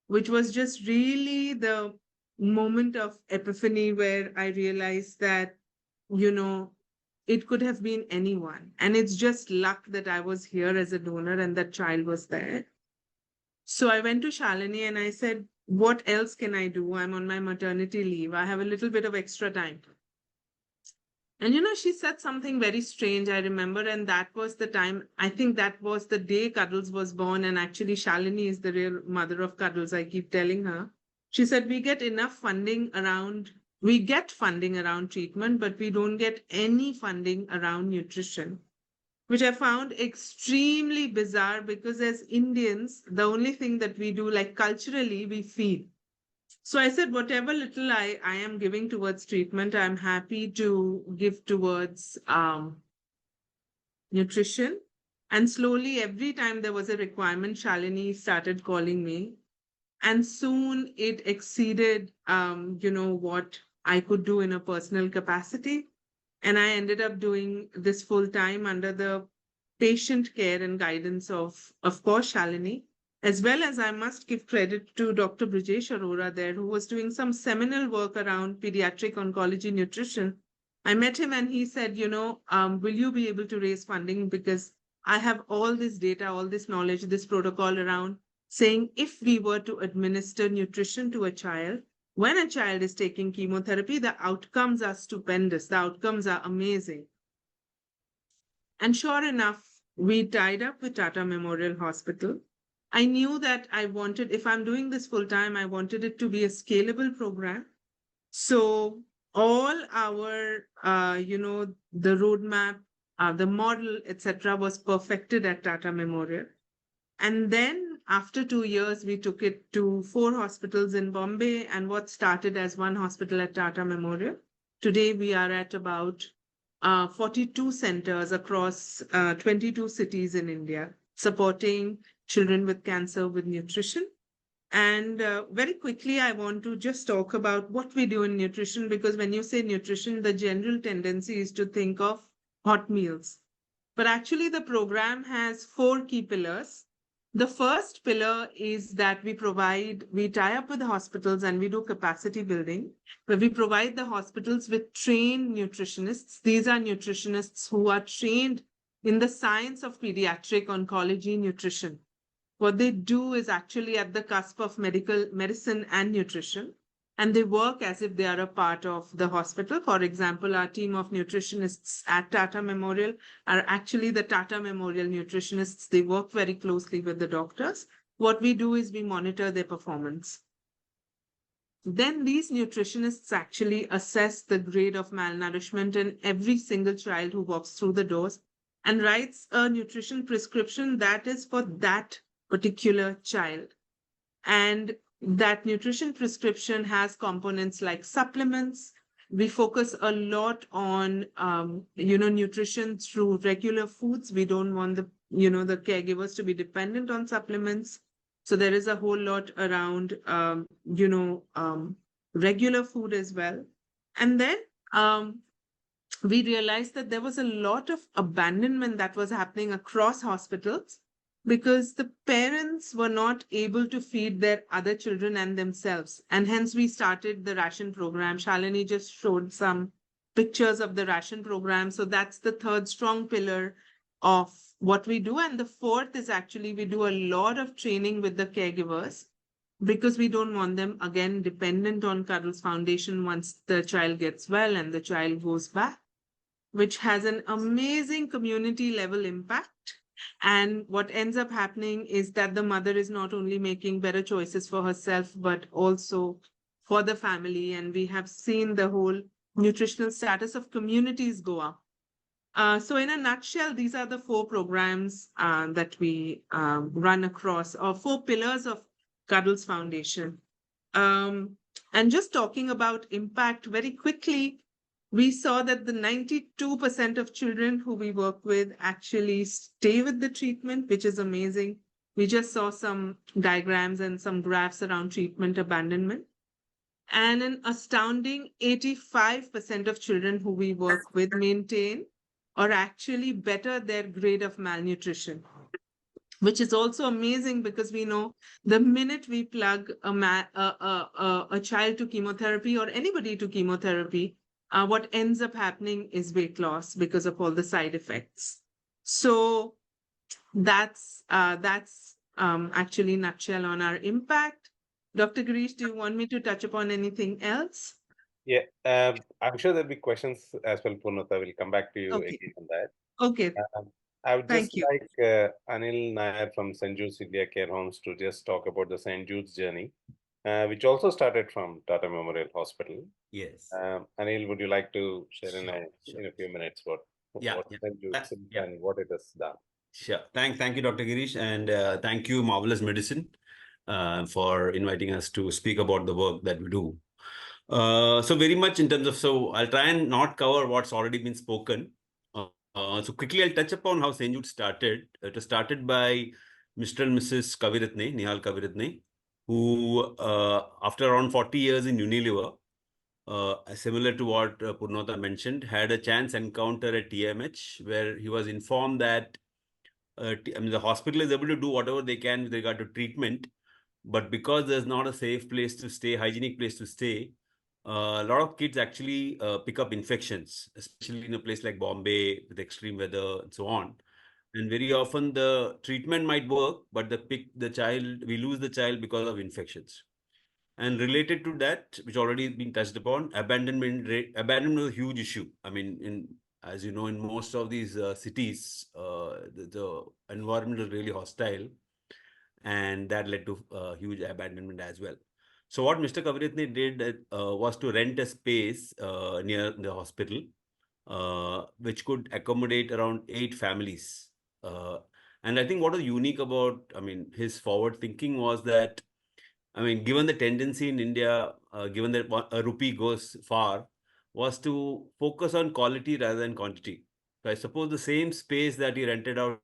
S4: which was just really the moment of epiphany where I realized that, it could have been anyone. And it's just luck that I was here as a donor and that child was there. So I went to Shalini and I said, what else can I do? I'm on my maternity leave. I have a little bit of extra time. And she said something very strange, I remember, and that was the time, I think that was the day Cuddles was born, and actually Shalini is the real mother of Cuddles, I keep telling her. She said, we get funding around treatment, but we don't get any funding around nutrition, which I found extremely bizarre because as Indians, the only thing that we do, like culturally, we feed. So I said, whatever little I am giving towards treatment, I'm happy to give towards nutrition. And slowly, every time there was a requirement, Shalini started calling me. And soon it exceeded, what I could do in a personal capacity. And I ended up doing this full time under the patient care and guidance of course, Shalini. As well as I must give credit to Dr. Brijesh Arora there, who was doing some seminal work around pediatric oncology nutrition. I met him and he said, will you be able to raise funding? Because I have all this data, all this knowledge, this protocol around saying if we were to administer nutrition to a child, when a child is taking chemotherapy, the outcomes are stupendous. The outcomes are amazing. And sure enough, we tied up with Tata Memorial Hospital. I knew that I wanted, if I'm doing this full time, I wanted it to be a scalable program. So all our, the roadmap, the model, etc., was perfected at Tata Memorial. And then after 2 years, we took it to 4 hospitals in Bombay and what started as 1 hospital at Tata Memorial. Today, we are at about 42 centers across 22 cities in India, supporting children with cancer with nutrition. And very quickly, I want to just talk about what we do in nutrition, because when you say nutrition, the general tendency is to think of hot meals. But actually, the program has 4 key pillars. The first pillar is that we tie up with the hospitals and we do capacity building, where we provide the hospitals with trained nutritionists. These are nutritionists who are trained in the science of pediatric oncology nutrition. What they do is actually at the cusp of medicine and nutrition, and they work as if they are a part of the hospital. For example, our team of nutritionists at Tata Memorial are actually the Tata Memorial nutritionists. They work very closely with the doctors. What we do is we monitor their performance. Then these nutritionists actually assess the grade of malnourishment in every single child who walks through the doors and writes a nutrition prescription that is for that particular child. And that nutrition prescription has components like supplements. We focus a lot on, nutrition through regular foods. We don't want the caregivers to be dependent on supplements. So there is a whole lot around, regular food as well. And then we realized that there was a lot of abandonment that was happening across hospitals because the parents were not able to feed their other children and themselves. And hence we started the ration program. Shalini just showed some pictures of the ration program. So that's the third strong pillar of what we do. And the fourth is actually we do a lot of training with the caregivers because we don't want them, again, dependent on Cuddles Foundation once the child gets well and the child goes back, which has an amazing community level impact. And what ends up happening is that the mother is not only making better choices for herself, but also for the family. And we have seen the whole nutritional status of communities go up. So in a nutshell, these are the 4 programs that we run across, or 4 pillars of Cuddles Foundation. And just talking about impact very quickly, we saw that the 92% of children who we work with actually stay with the treatment, which is amazing. We just saw some diagrams and some graphs around treatment abandonment. And an astounding 85% of children who we work with maintain or actually better their grade of malnutrition, which is also amazing because we know the minute we plug a child to chemotherapy or anybody to chemotherapy, what ends up happening is weight loss because of all the side effects. So that's actually nutshell on our impact. Dr. Girish, do you want me to touch upon anything else?
S2: Yeah, I'm sure there'll be questions as well, Purnota. We'll come back to you
S4: Okay.
S2: again on that.
S4: Okay.
S2: I would
S4: Thank
S2: just
S4: you.
S2: like Anil Nair from St. Jude's India Care Homes to just talk about the St. Jude's journey, which also started from Tata Memorial Hospital.
S5: Yes.
S2: Anil, would you like to share in
S5: Sure.
S2: a few minutes what
S5: Yeah.
S2: St. Jude's
S5: Yeah.
S2: and what it has done?
S5: Sure. Thank you, Dr. Girish, and thank you, Marvelous Medicine, for inviting us to speak about the work that we do. So very much in terms of, so I'll try and not cover what's already been spoken. So quickly, I'll touch upon how St. Jude started. It was started by Mr. and Mrs. Kaviratne, Nihal Kaviratne, who, after around 40 years in Unilever, similar to what Purnota mentioned, had a chance encounter at TMH where he was informed that the hospital is able to do whatever they can with regard to treatment, but because there's not a safe place to stay, hygienic place to stay, a lot of kids actually pick up infections, especially in a place like Bombay with extreme weather and so on. And very often the treatment might work, but we lose the child because of infections. And related to that, which already been touched upon, abandonment is a huge issue. I mean, as you know, in most of these cities, the environment is really hostile, and that led to huge abandonment as well. So what Mr. Kavritne did was to rent a space near the hospital, which could accommodate around 8 families. And I think what was unique about, his forward thinking was that, given the tendency in India, given that a rupee goes far, was to focus on quality rather than quantity. So I suppose the same space that he rented out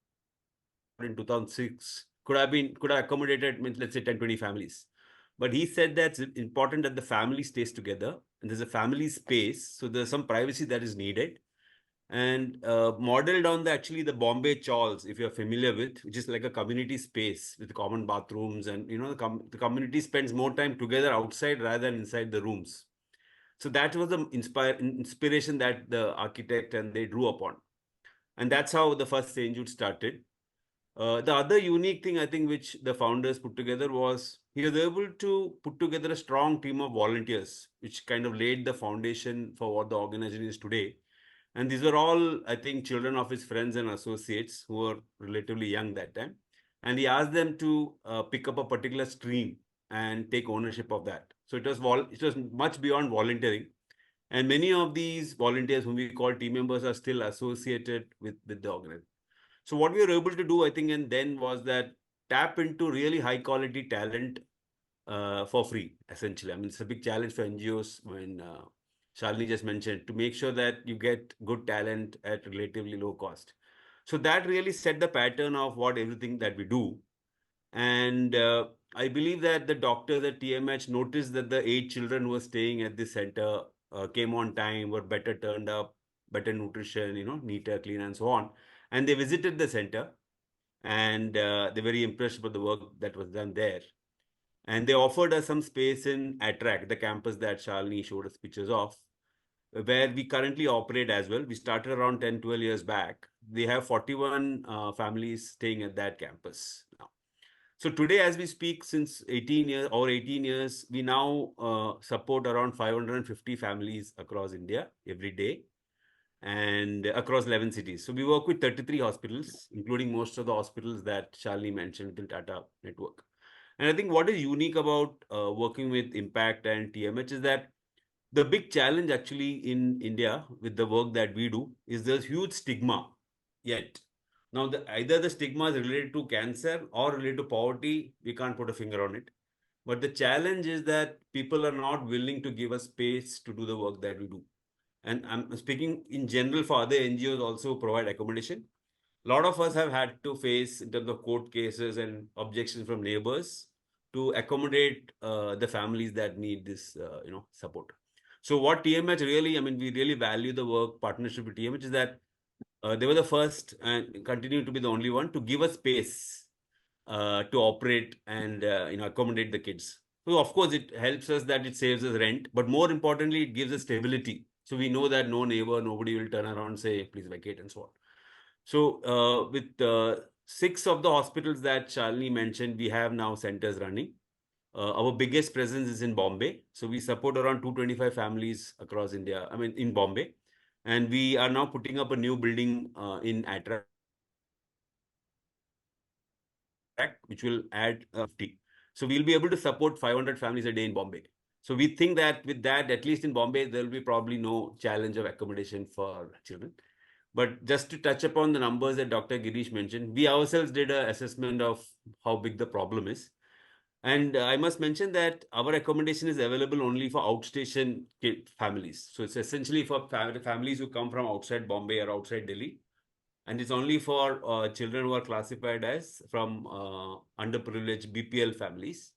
S5: in 2006 could have accommodated, let's say 10, 20 families. But he said that it's important that the family stays together and there's a family space. So there's some privacy that is needed. And modeled on the Bombay Chawls, if you're familiar with, which is like a community space with common bathrooms, and the community spends more time together outside rather than inside the rooms. So that was the inspiration that the architect and they drew upon, and that's how the first St. Jude started. The other unique thing I think which the founders put together was he was able to put together a strong team of volunteers, which kind of laid the foundation for what the organization is today. And these were all, I think, children of his friends and associates who were relatively young that time. And he asked them to pick up a particular stream and take ownership of that. So it was much beyond volunteering. And many of these volunteers whom we call team members are still associated with the organization. So what we were able to do, I think, and then was that tap into really high quality talent for free, essentially. It's a big challenge for NGOs when Shalini just mentioned, to make sure that you get good talent at relatively low cost. So that really set the pattern of what everything that we do. And I believe that the doctors at TMH noticed that the 8 children who were staying at this center came on time, were better turned up, better nutrition, neater, clean, and so on. And they visited the center, and they're very impressed with the work that was done there. And they offered us some space in Attract, the campus that Shalini showed us pictures of, where we currently operate as well. We started around 10, 12 years back. They have 41 families staying at that campus now. So today, as we speak, since 18 years, we now support around 550 families across India every day. and across 11 cities. So we work with 33 hospitals, including most of the hospitals that Shalini mentioned in Tata network. And I think what is unique about working with ImPaCCT and TMH is that the big challenge actually in India with the work that we do is there's huge stigma yet. Now, either the stigma is related to cancer or related to poverty, we can't put a finger on it. But the challenge is that people are not willing to give us space to do the work that we do. And I'm speaking in general for other NGOs also provide accommodation. A lot of us have had to face in terms of court cases and objections from neighbors to accommodate the families that need this, support. So what TMH really, we really value the work partnership with TMH is that they were the first and continue to be the only one to give us space to operate and accommodate the kids. So of course it helps us that it saves us rent, but more importantly it gives us stability. So we know that no neighbor, nobody will turn around and say please vacate and so on. So with 6 of the hospitals that Shalini mentioned, we have now centers running. Our biggest presence is in Bombay. So we support around 225 families across India, in Bombay. And we are now putting up a new building in Attract, which will add 50. So we'll be able to support 500 families a day in Bombay. So we think that with that, at least in Bombay, there will be probably no challenge of accommodation for children. But just to touch upon the numbers that Dr. Girish mentioned, we ourselves did an assessment of how big the problem is. And I must mention that our accommodation is available only for outstation families. So it's essentially for families who come from outside Bombay or outside Delhi. And it's only for children who are classified as from underprivileged BPL families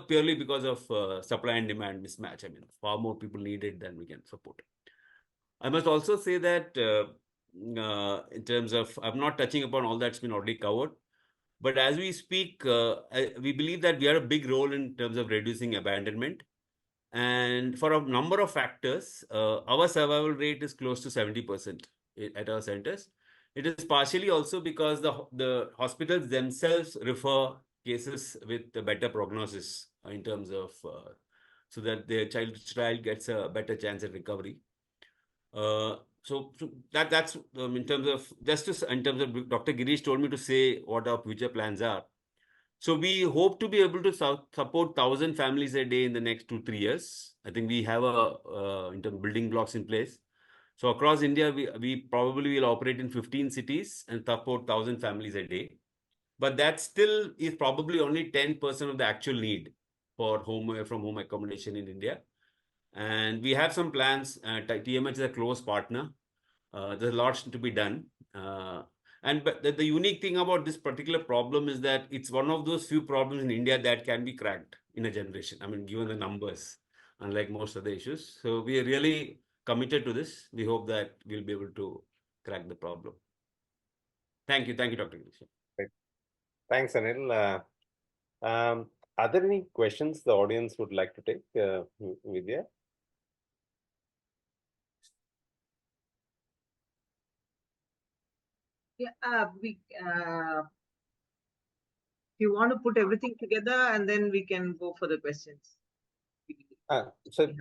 S5: purely because of supply and demand mismatch. Far more people need it than we can support. I must also say that in terms of, I'm not touching upon all that's been already covered, but as we speak, we believe that we have a big role in terms of reducing abandonment. And for a number of factors, our survival rate is close to 70% at our centers. It is partially also because the hospitals themselves refer cases with a better prognosis in terms of, so that their child gets a better chance at recovery. So that's in terms of Dr. Girish told me to say what our future plans are. So we hope to be able to support 1,000 families a day in the next 2-3 years. I think we have in terms of building blocks in place. So across India, we probably will operate in 15 cities and support 1,000 families a day. But that still is probably only 10% of the actual need for from home accommodation in India. And we have some plans. TMH is a close partner. There's lots to be done. But the unique thing about this particular problem is that it's one of those few problems in India that can be cracked in a generation. Given the numbers, unlike most other issues. So we are really committed to this. We hope that we'll be able to crack the problem. Thank you. Thank you, Dr. Girish.
S2: Right. Thanks, Anil. Are there any questions the audience would like to take, Vidya?
S1: Yeah, you want to put everything together and then we can go for the questions.
S2: So, if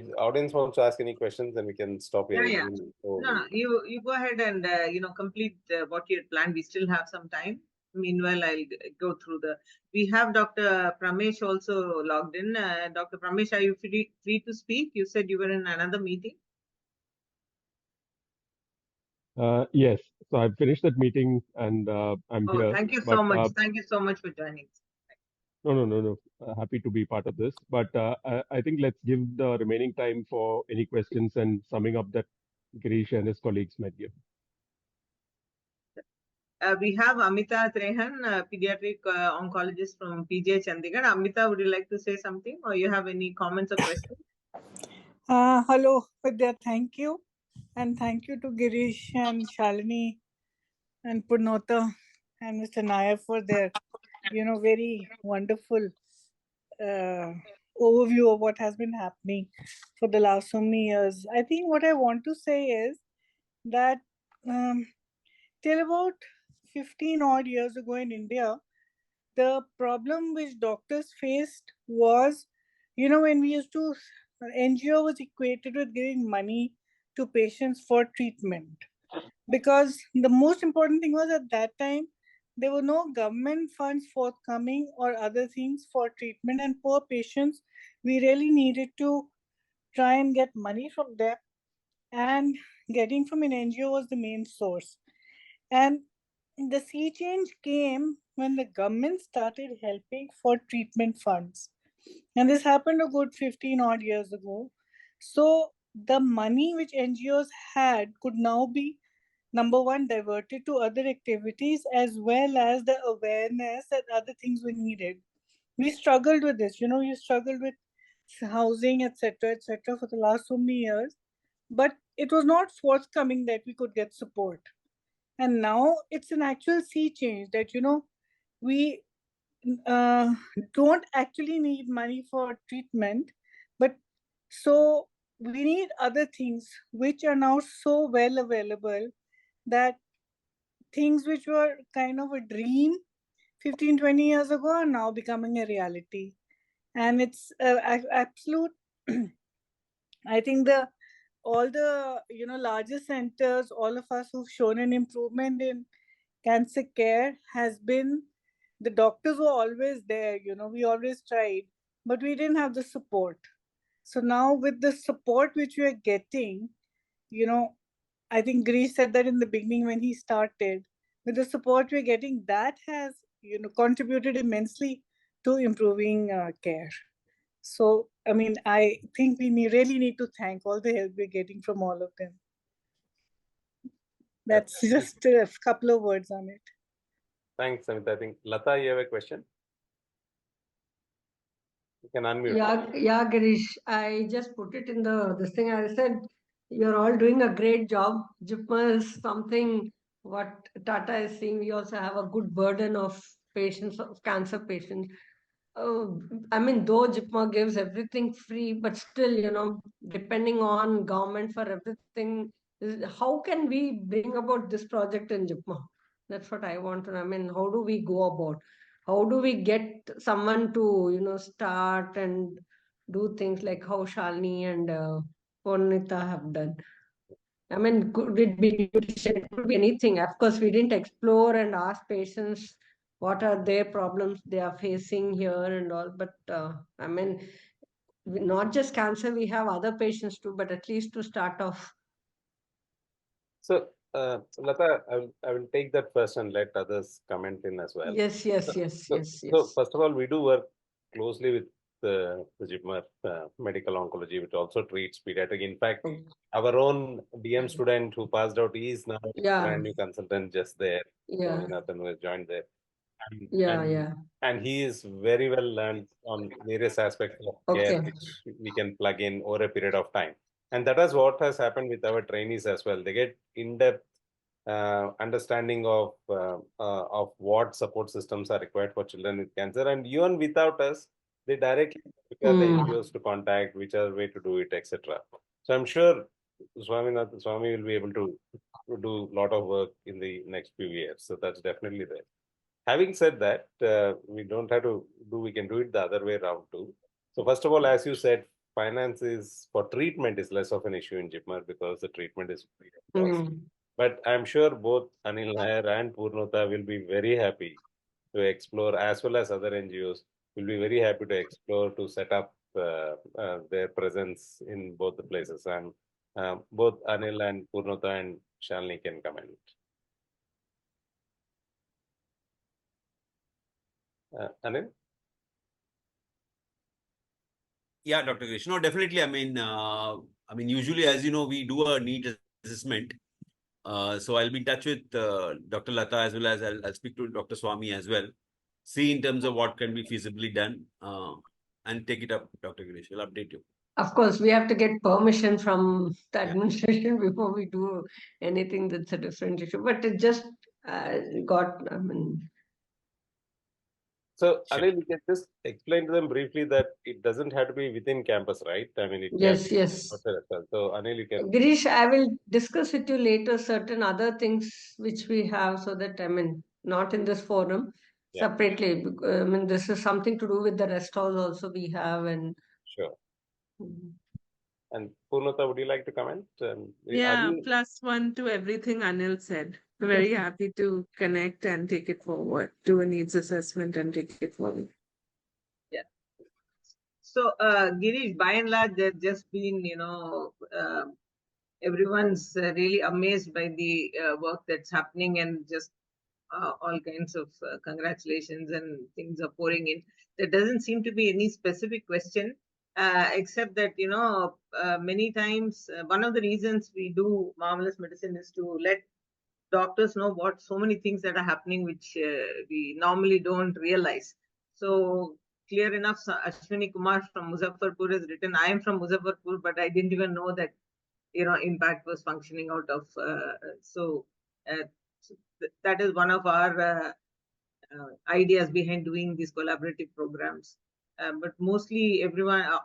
S2: the audience wants to ask any questions, then we can stop here.
S1: Yeah. No, you go ahead and complete what you had planned. We still have some time. Meanwhile, I'll go through we have Dr. Pramesh also logged in. Dr. Pramesh, are you free to speak? You said you were in another meeting.
S6: Yes, so I've finished that meeting and I'm here.
S1: Thank you so much. Thank you so much for joining.
S6: No. Happy to be part of this. But I think let's give the remaining time for any questions and summing up that Girish and his colleagues might give.
S1: We have Amita Trehan, pediatric oncologist from PJ Chandigarh. Amita, would you like to say something or you have any comments or questions?
S7: Hello, Vidya. Thank you. And thank you to Girish and Shalini and Purnota and Mr. Nair for their, very wonderful overview of what has been happening for the last so many years. I think what I want to say is that till about 15 odd years ago in India, the problem which doctors faced was, when we used to, NGO was equated with giving money to patients for treatment. Because the most important thing was at that time, there were no government funds forthcoming or other things for treatment, and poor patients, we really needed to try and get money from them, and getting from an NGO was the main source. And the sea change came when the government started helping for treatment funds. And this happened a good 15 odd years ago. So the money which NGOs had could now be, number one, diverted to other activities, as well as the awareness that other things were needed. We struggled with this, we struggled with housing, etc., for the last so many years. But it was not forthcoming that we could get support. And now it's an actual sea change that, we don't actually need money for treatment, but so we need other things which are now so well available that things which were kind of a dream 15, 20 years ago are now becoming a reality. And it's absolute, I think all the larger centers, all of us who've shown an improvement in cancer care has been, the doctors were always there, we always tried, but we didn't have the support. So now with the support which we are getting, I think Girish said that in the beginning when he started, with the support we're getting, that has, contributed immensely to improving care. So, I mean, I think we really need to thank all the help we're getting from all of them. That's just a couple of words on it.
S2: Thanks, Samita. I think, Lata, you have a question? You can unmute.
S8: Yeah, Girish, I just put it in this thing. I said, you're all doing a great job. JIPMER is something what Tata is seeing. We also have a good burden of patients, of cancer patients. I mean, though JIPMER gives everything free, but still, depending on government for everything, how can we bring about this project in JIPMER? That's what I want to know. I mean, how do we go about? How do we get someone to, start and do things like how Shalini and Purnota have done? I mean, could it be nutrition? It could be anything. Of course, we didn't explore and ask patients what are their problems they are facing here and all. But I mean, not just cancer, we have other patients too, but at least to start off.
S2: So, Lata, I will take that first and let others comment in as well.
S8: Yes.
S2: So first of all, we do work closely with the JIPMER medical oncology, which also treats pediatric. In fact, our own DM student who passed out is now a brand new consultant just there. Nathan who has joined there. And he is very well learned on various aspects of care, which we can plug in over a period of time. And that is what has happened with our trainees as well. They get in-depth understanding of what support systems are required for children with cancer. And even without us, they directly pick the NGOs to contact, which are way to do it, etc. So I'm sure Swami will be able to do a lot of work in the next few years. So that's definitely there. Having said that, we don't have to we can do it the other way around too. So first of all, as you said, finances for treatment is less of an issue in JIPMER because the treatment is free of cost. But I'm sure both Anil Nair and Purnota will be very happy to explore, as well as other NGOs will be very happy to explore to set up their presence in both the places. And both Anil and Purnota and Shalini can comment. Anil?
S5: Yeah, Dr. Girish. No, definitely. I mean, usually, as you know, we do a need assessment. So I'll be in touch with Dr. Lata as well as I'll speak to Dr. Swami as well. See in terms of what can be feasibly done and take it up, Dr. Girish. We'll update you.
S8: Of course, we have to get permission from the administration before we do anything that's a different issue. But it just got, I mean...
S2: So, Anil, you can just explain to them briefly that it doesn't have to be within campus, right? I mean, it
S8: yes.
S2: So, Anil, you can...
S8: Girish, I will discuss with you later certain other things which we have so that, I mean, not in this forum, separately. I mean, this is something to do with the rest house also we have and...
S2: Sure. And Purnota, would you like to comment? Are
S4: Yeah,
S2: you...
S4: +1 to everything Anil said. Very happy to connect and take it forward, do a needs assessment and take it forward.
S1: Yeah. So, Girish, by and large, there's just been, everyone's really amazed by the work that's happening, and just all kinds of congratulations and things are pouring in. There doesn't seem to be any specific question, except that, many times one of the reasons we do Marvelous Medicine is to let doctors know what so many things that are happening, which we normally don't realize. So clear enough, Ashwini Kumar from Muzaffarpur has written, I am from Muzaffarpur, but I didn't even know that, ImPaCCT was functioning out of, so that is one of our ideas behind doing these collaborative programs. But mostly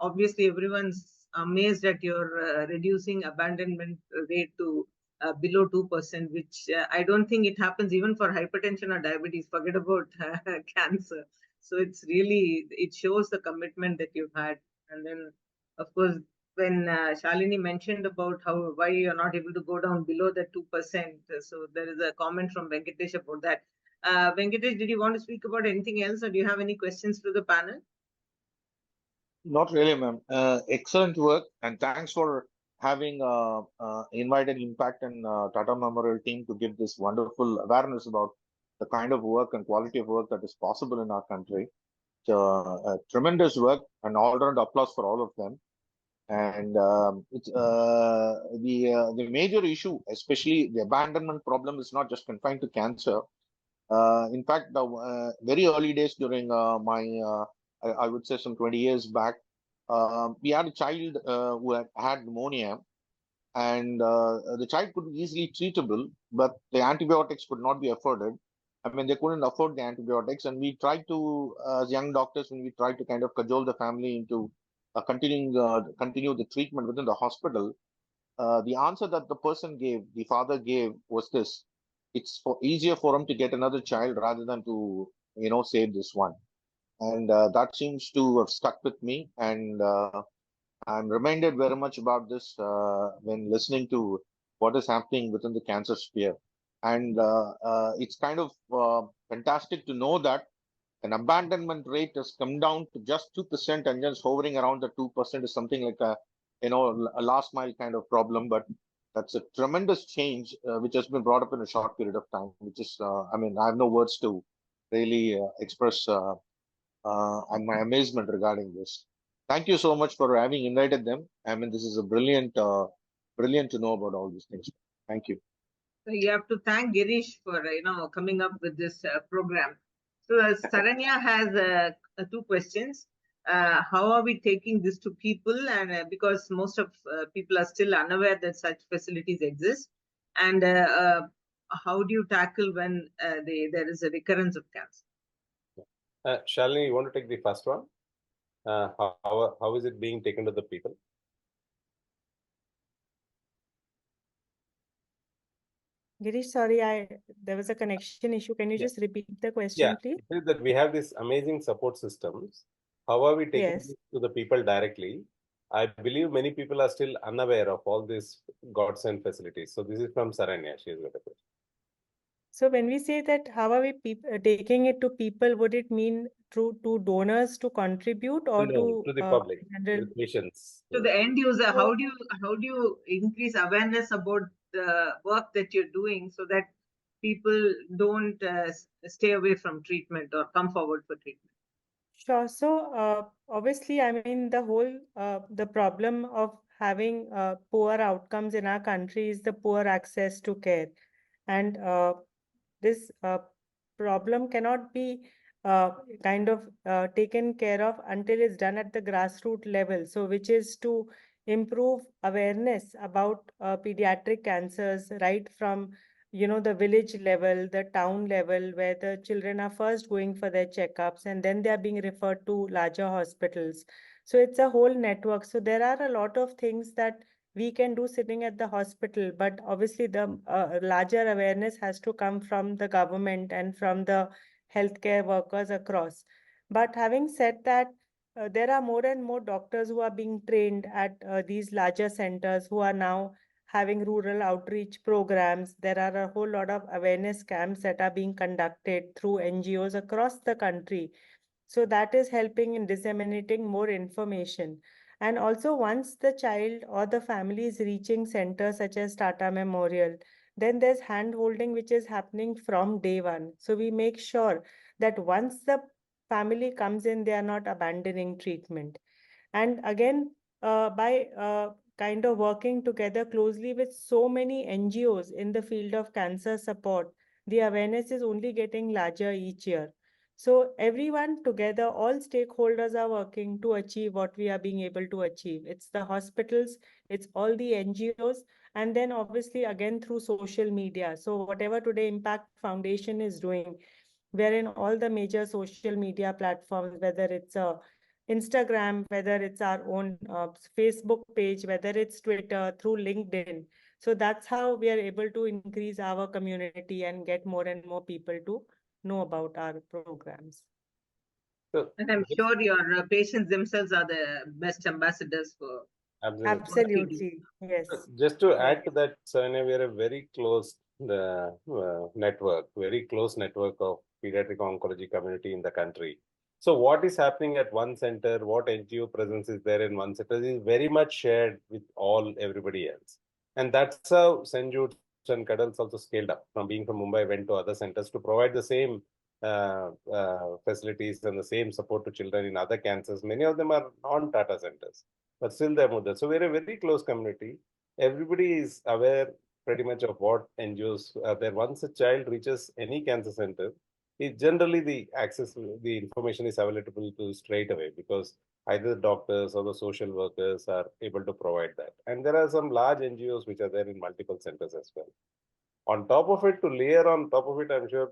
S1: obviously everyone's amazed at your reducing abandonment rate to below 2%, which I don't think it happens even for hypertension or diabetes, forget about cancer. So it shows the commitment that you've had. And then, of course, when Shalini mentioned about why you're not able to go down below the 2%, so there is a comment from Venkatesh about that. Venkatesh, did you want to speak about anything else, or do you have any questions for the panel?
S9: Not really, ma'am. Excellent work, and thanks for having invited ImPaCCT and Tata Memorial team to give this wonderful awareness about the kind of work and quality of work that is possible in our country. So, tremendous work, and all-round applause for all of them. And it's the major issue, especially the abandonment problem, is not just confined to cancer. In fact, the very early days during I would say some 20 years back, we had a child who had pneumonia, and the child could be easily treatable, but the antibiotics could not be afforded. I mean, they couldn't afford the antibiotics, and we tried to, as young doctors, when we tried to kind of cajole the family into continue the treatment within the hospital, the answer that the father gave, was this: it's easier for him to get another child rather than to, save this one. And that seems to have stuck with me. And I'm reminded very much about this when listening to what is happening within the cancer sphere. And it's kind of fantastic to know that an abandonment rate has come down to just 2%, and just hovering around the 2% is something like a last mile kind of problem. But that's a tremendous change which has been brought up in a short period of time, which is, I mean, I have no words to really express my amazement regarding this. Thank you so much for having invited them. I mean, this is a brilliant to know about all these things. Thank you.
S1: So you have to thank Girish for coming up with this program. So Saranya has 2 questions. How are we taking this to people? And because most of people are still unaware that such facilities exist, and how do you tackle when there is a recurrence of cancer?
S2: Shalini, you want to take the first one? How is it being taken to the people?
S3: Girish, sorry, there was a connection issue. Can you just repeat the question, please?
S2: It is that we have these amazing support systems. How are we taking this to the people directly? I believe many people are still unaware of all these godsend facilities. So this is from Saranya. She has got a question.
S3: So when we say that, how are we taking it to people? Would it mean to donors to contribute, or
S2: to the public, to the patients,
S1: to the end user? How do you increase awareness about the work that you're doing so that people don't stay away from treatment or come forward for treatment?
S3: Sure. So obviously, I mean, the problem of having poor outcomes in our country is the poor access to care, and this problem cannot be kind of taken care of until it's done at the grassroots level. So which is to improve awareness about pediatric cancers, right from the village level, the town level, where the children are first going for their checkups, and then they are being referred to larger hospitals. So it's a whole network. So there are a lot of things that we can do sitting at the hospital, but obviously the larger awareness has to come from the government and from the healthcare workers across. But having said that, there are more and more doctors who are being trained at these larger centers who are now having rural outreach programs. There are a whole lot of awareness camps that are being conducted through NGOs across the country. So that is helping in disseminating more information. And also, once the child or the family is reaching centers such as Tata Memorial, then there's hand holding which is happening from day one. So we make sure that once the family comes in, they are not abandoning treatment. And again, by kind of working together closely with so many NGOs in the field of cancer support, the awareness is only getting larger each year. So everyone together, all stakeholders are working to achieve what we are being able to achieve. It's the hospitals, it's all the NGOs, and then obviously again through social media. So whatever today Impact Foundation is doing, we're in all the major social media platforms, whether it's Instagram, whether it's our own Facebook page, whether it's Twitter, through LinkedIn. So that's how we are able to increase our community and get more and more people to know about our programs.
S2: So
S1: And I'm
S2: just
S1: sure your patients themselves are the best ambassadors for
S2: absolutely.
S1: what we do.
S3: Absolutely, yes.
S2: Just to
S3: Yes.
S2: add to that, Saranya, we are a very close network, very close network of pediatric oncology community in the country. So what is happening at one center, what NGO presence is there in one center is very much shared with everybody else. And that's how St. Jude's and Cuddles also scaled up from being from Mumbai, went to other centers to provide the same facilities and the same support to children in other cancers. Many of them are non-Tata centers, but still they're more there. So we're a very close community. Everybody is aware pretty much of what NGOs are there. Once a child reaches any cancer center, generally the information is available to straight away because either the doctors or the social workers are able to provide that. And there are some large NGOs which are there in multiple centers as well. On top of it, to layer on top of it, I'm sure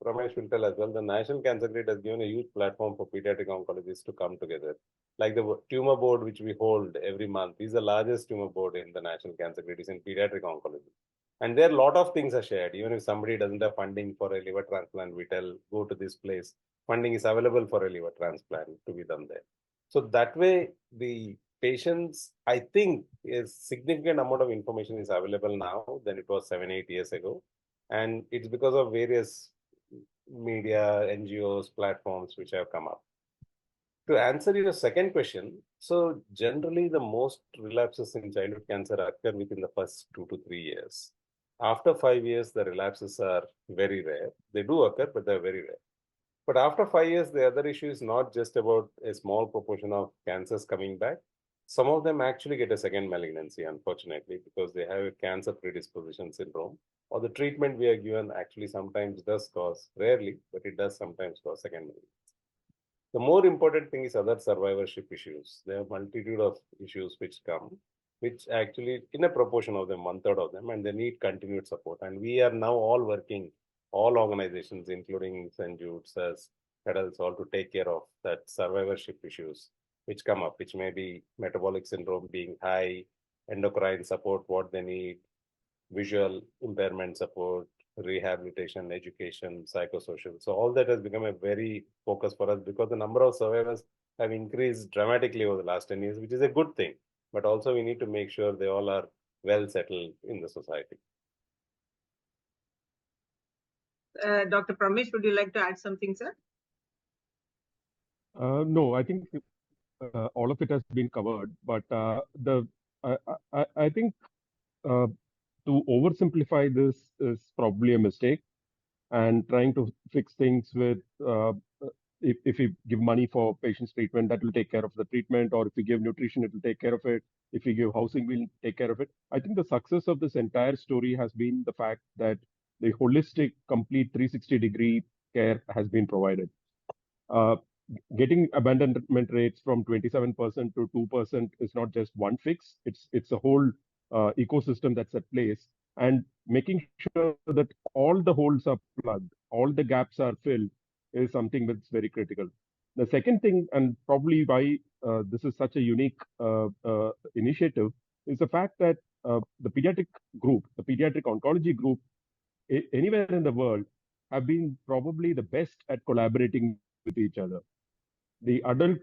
S2: Ramesh will tell as well, the National Cancer Grid has given a huge platform for pediatric oncologists to come together. Like the tumor board, which we hold every month, is the largest tumor board in the National Cancer Grid, is in pediatric oncology. And there a lot of things are shared. Even if somebody doesn't have funding for a liver transplant, we tell, go to this place. Funding is available for a liver transplant to be done there. So that way, the patients, I think, a significant amount of information is available now than it was 7-8 years ago. And it's because of various media, NGOs, platforms which have come up. To answer your second question, so generally the most relapses in childhood cancer occur within the first 2 to 3 years. After 5 years, the relapses are very rare. They do occur, but they're very rare. But after 5 years, the other issue is not just about a small proportion of cancers coming back. Some of them actually get a second malignancy, unfortunately, because they have a cancer predisposition syndrome, or the treatment we are given actually sometimes does cause, rarely, but it does sometimes cause second malignancy. The more important thing is other survivorship issues. There are multitude of issues which come, which actually, in a proportion of them, 1/3 of them, and they need continued support. And we are now all working, all organizations, including St. Jude's, as Cuddles, all to take care of that survivorship issues which come up, which may be metabolic syndrome being high, endocrine support, what they need, visual impairment support, rehabilitation, education, psychosocial. So all that has become a very focus for us because the number of survivors have increased dramatically over the last 10 years, which is a good thing. But also we need to make sure they all are well settled in the society.
S1: Dr. Pramesh, would you like to add something, sir?
S6: No, I think all of it has been covered, but I think to oversimplify this is probably a mistake, and trying to fix things with if we give money for patients' treatment, that will take care of the treatment, or if we give nutrition, it will take care of it. If we give housing, we'll take care of it. I think the success of this entire story has been the fact that the holistic, complete 360-degree care has been provided. Getting abandonment rates from 27% to 2% is not just one fix. It's a whole ecosystem that's at place, and making sure that all the holes are plugged, all the gaps are filled, is something that's very critical. The second thing, and probably why this is such a unique initiative, is the fact that the pediatric group, the pediatric oncology group, anywhere in the world, have been probably the best at collaborating with each other. The adult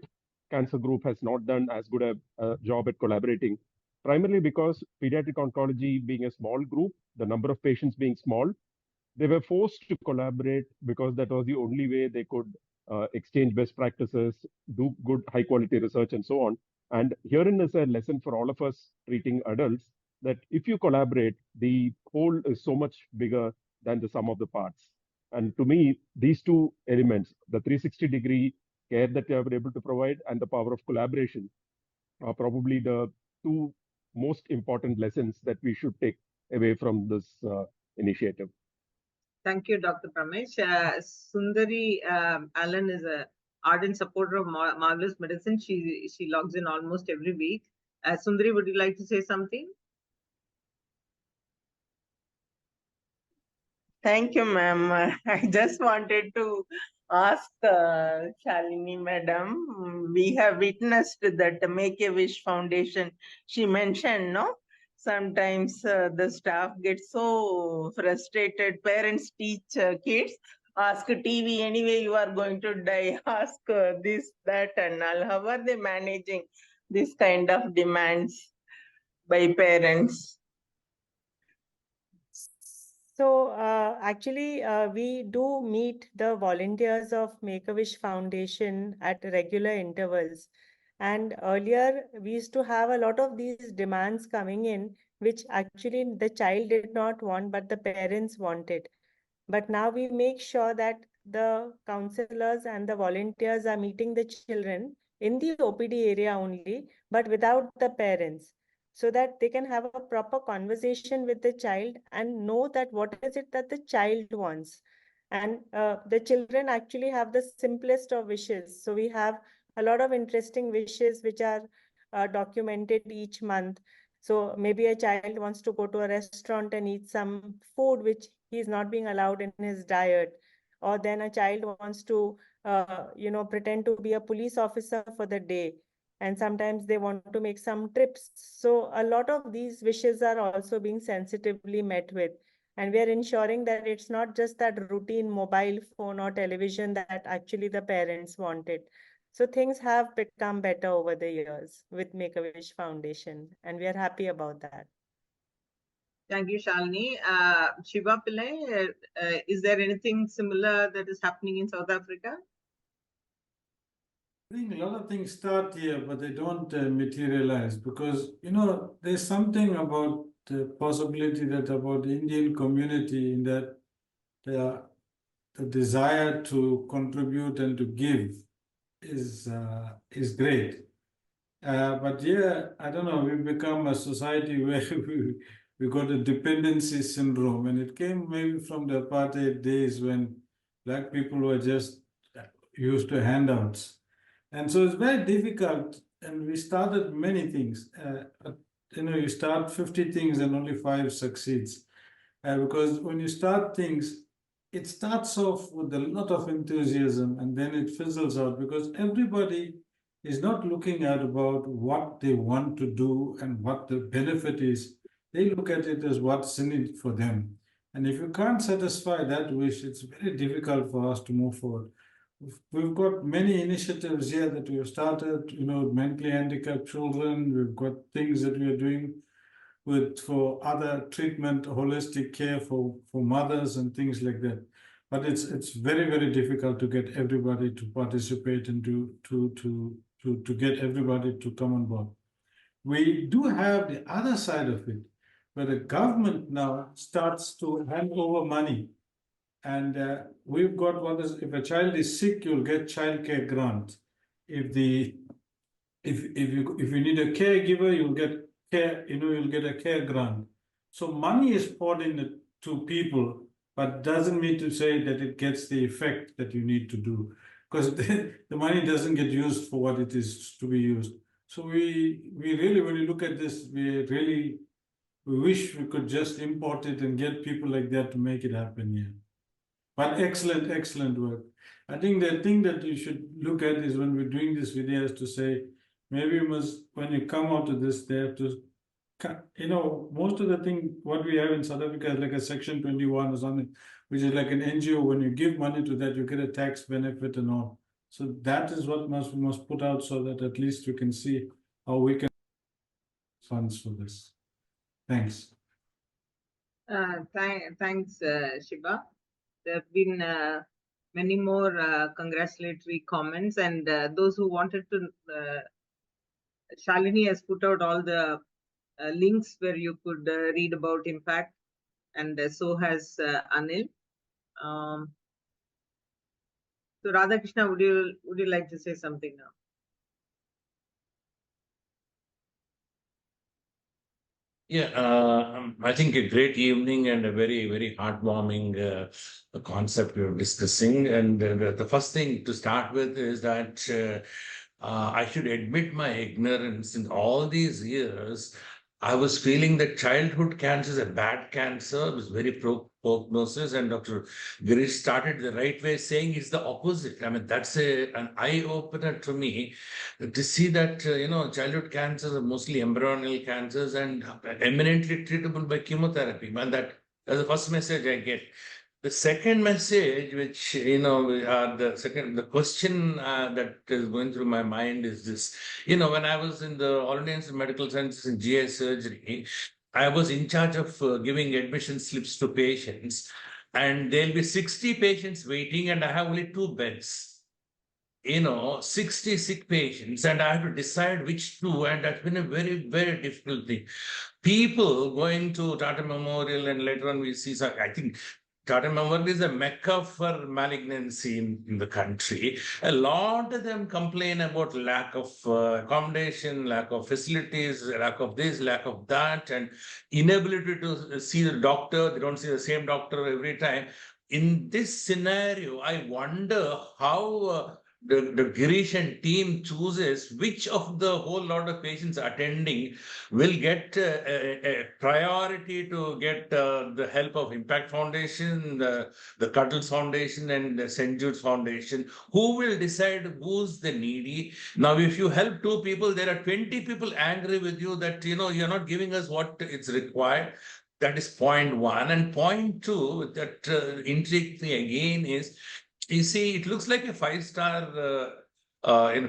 S6: cancer group has not done as good a job at collaborating, primarily because pediatric oncology being a small group, the number of patients being small, they were forced to collaborate because that was the only way they could exchange best practices, do good high quality research, and so on. And herein is a lesson for all of us treating adults that if you collaborate, the whole is so much bigger than the sum of the parts. And to me, these two elements, the 360-degree care that you are able to provide and the power of collaboration, are probably the two most important lessons that we should take away from this initiative.
S1: Thank you, Dr. Pramesh. Sundari Allen is a ardent supporter of marvelous medicine. She logs in almost every week. Sundari, would you like to say something?
S10: Thank you, ma'am. I just wanted to ask Shalini madam. We have witnessed that Make a Wish Foundation. She mentioned, no, sometimes the staff gets so frustrated. Parents teach kids, ask TV anyway. You are going to die. Ask this, that, and all. How are they managing this kind of demands by parents?
S3: So actually, we do meet the volunteers of Make-A-Wish Foundation at regular intervals. And earlier, we used to have a lot of these demands coming in, which actually the child did not want, but the parents wanted. But now we make sure that the counselors and the volunteers are meeting the children in the OPD area only, but without the parents, so that they can have a proper conversation with the child and know that what is it that the child wants. And the children actually have the simplest of wishes. So we have a lot of interesting wishes which are documented each month. So maybe a child wants to go to a restaurant and eat some food which he's not being allowed in his diet. Or then a child wants to, pretend to be a police officer for the day. And sometimes they want to make some trips. So a lot of these wishes are also being sensitively met with. And we are ensuring that it's not just that routine mobile phone or television that actually the parents wanted. So things have become better over the years with Make-A-Wish Foundation, and we are happy about that.
S1: Thank you, Shalini. Shiva Pillai, is there anything similar that is happening in South Africa?
S11: I think a lot of things start here, but they don't materialize because, there's something about the possibility that about the Indian community in that the desire to contribute and to give is great. But yeah, I don't know, we've become a society where we got a dependency syndrome, and it came maybe from the apartheid days when Black people were just used to handouts. And so it's very difficult, and we started many things. You start 50 things and only 5 succeeds. Because when you start things, it starts off with a lot of enthusiasm and then it fizzles out because everybody is not looking at about what they want to do and what the benefit is. They look at it as what's in it for them. And if you can't satisfy that wish, it's very difficult for us to move forward. We've got many initiatives here that we have started, mentally handicapped children. We've got things that we are doing for other treatment, holistic care for mothers and things like that. But it's very, very difficult to get everybody to participate and to get everybody to come on board. We do have the other side of it, where the government now starts to hand over money. And we've got if a child is sick, you'll get childcare grant. If you need a caregiver, you'll get you'll get a care grant. So money is poured in to people, but doesn't mean to say that it gets the effect that you need to do, because the money doesn't get used for what it is to be used. So we really, when you look at this, we wish we could just import it and get people like that to make it happen here. But excellent work. I think the thing that you should look at is when we're doing this video is to say, maybe you must, when you come out of this, they have to, most of the thing, what we have in South Africa is like a Section 21 or something, which is like an NGO. When you give money to that, you get a tax benefit and all. So that is what we must put out so that at least we can see how we can funds for this. Thanks.
S1: Thanks, Shiba. There have been many more congratulatory comments, and those who wanted to, Shalini has put out all the links where you could read about impact, and so has Anil. So Radhakrishna, would you like to say something now?
S12: Yeah, I think a great evening and a very, very heartwarming concept we were discussing. And the first thing to start with is that I should admit my ignorance. In all these years, I was feeling that childhood cancer is a bad cancer. It was very prognosis, and Dr. Girish started the right way, saying it's the opposite. I mean, that's an eye opener to me to see that childhood cancers are mostly embryonal cancers and eminently treatable by chemotherapy. And that's the first message I get. The second message, which the question that is going through my mind is this: when I was in the All Indian Institute of Medical Sciences in GI surgery, I was in charge of giving admission slips to patients, and there'll be 60 patients waiting, and I have only 2 beds. 60 sick patients, and I have to decide which 2, and that's been a very, very difficult thing. People going to Tata Memorial, and later on we see, I think Tata Memorial is a mecca for malignancy in the country. A lot of them complain about lack of accommodation, lack of facilities, lack of this, lack of that, and inability to see the doctor. They don't see the same doctor every time. In this scenario, I wonder how the Girish and team chooses which of the whole lot of patients attending will get a priority to get the help of ImPaCCT Foundation, the Cuddles Foundation, and the St. Jude's Foundation. Who will decide who's the needy? Now, if you help 2 people, there are 20 people angry with you that, you're not giving us what is required. That is point 1. And point 2 that intrigued me again is, you see, it looks like a 5-star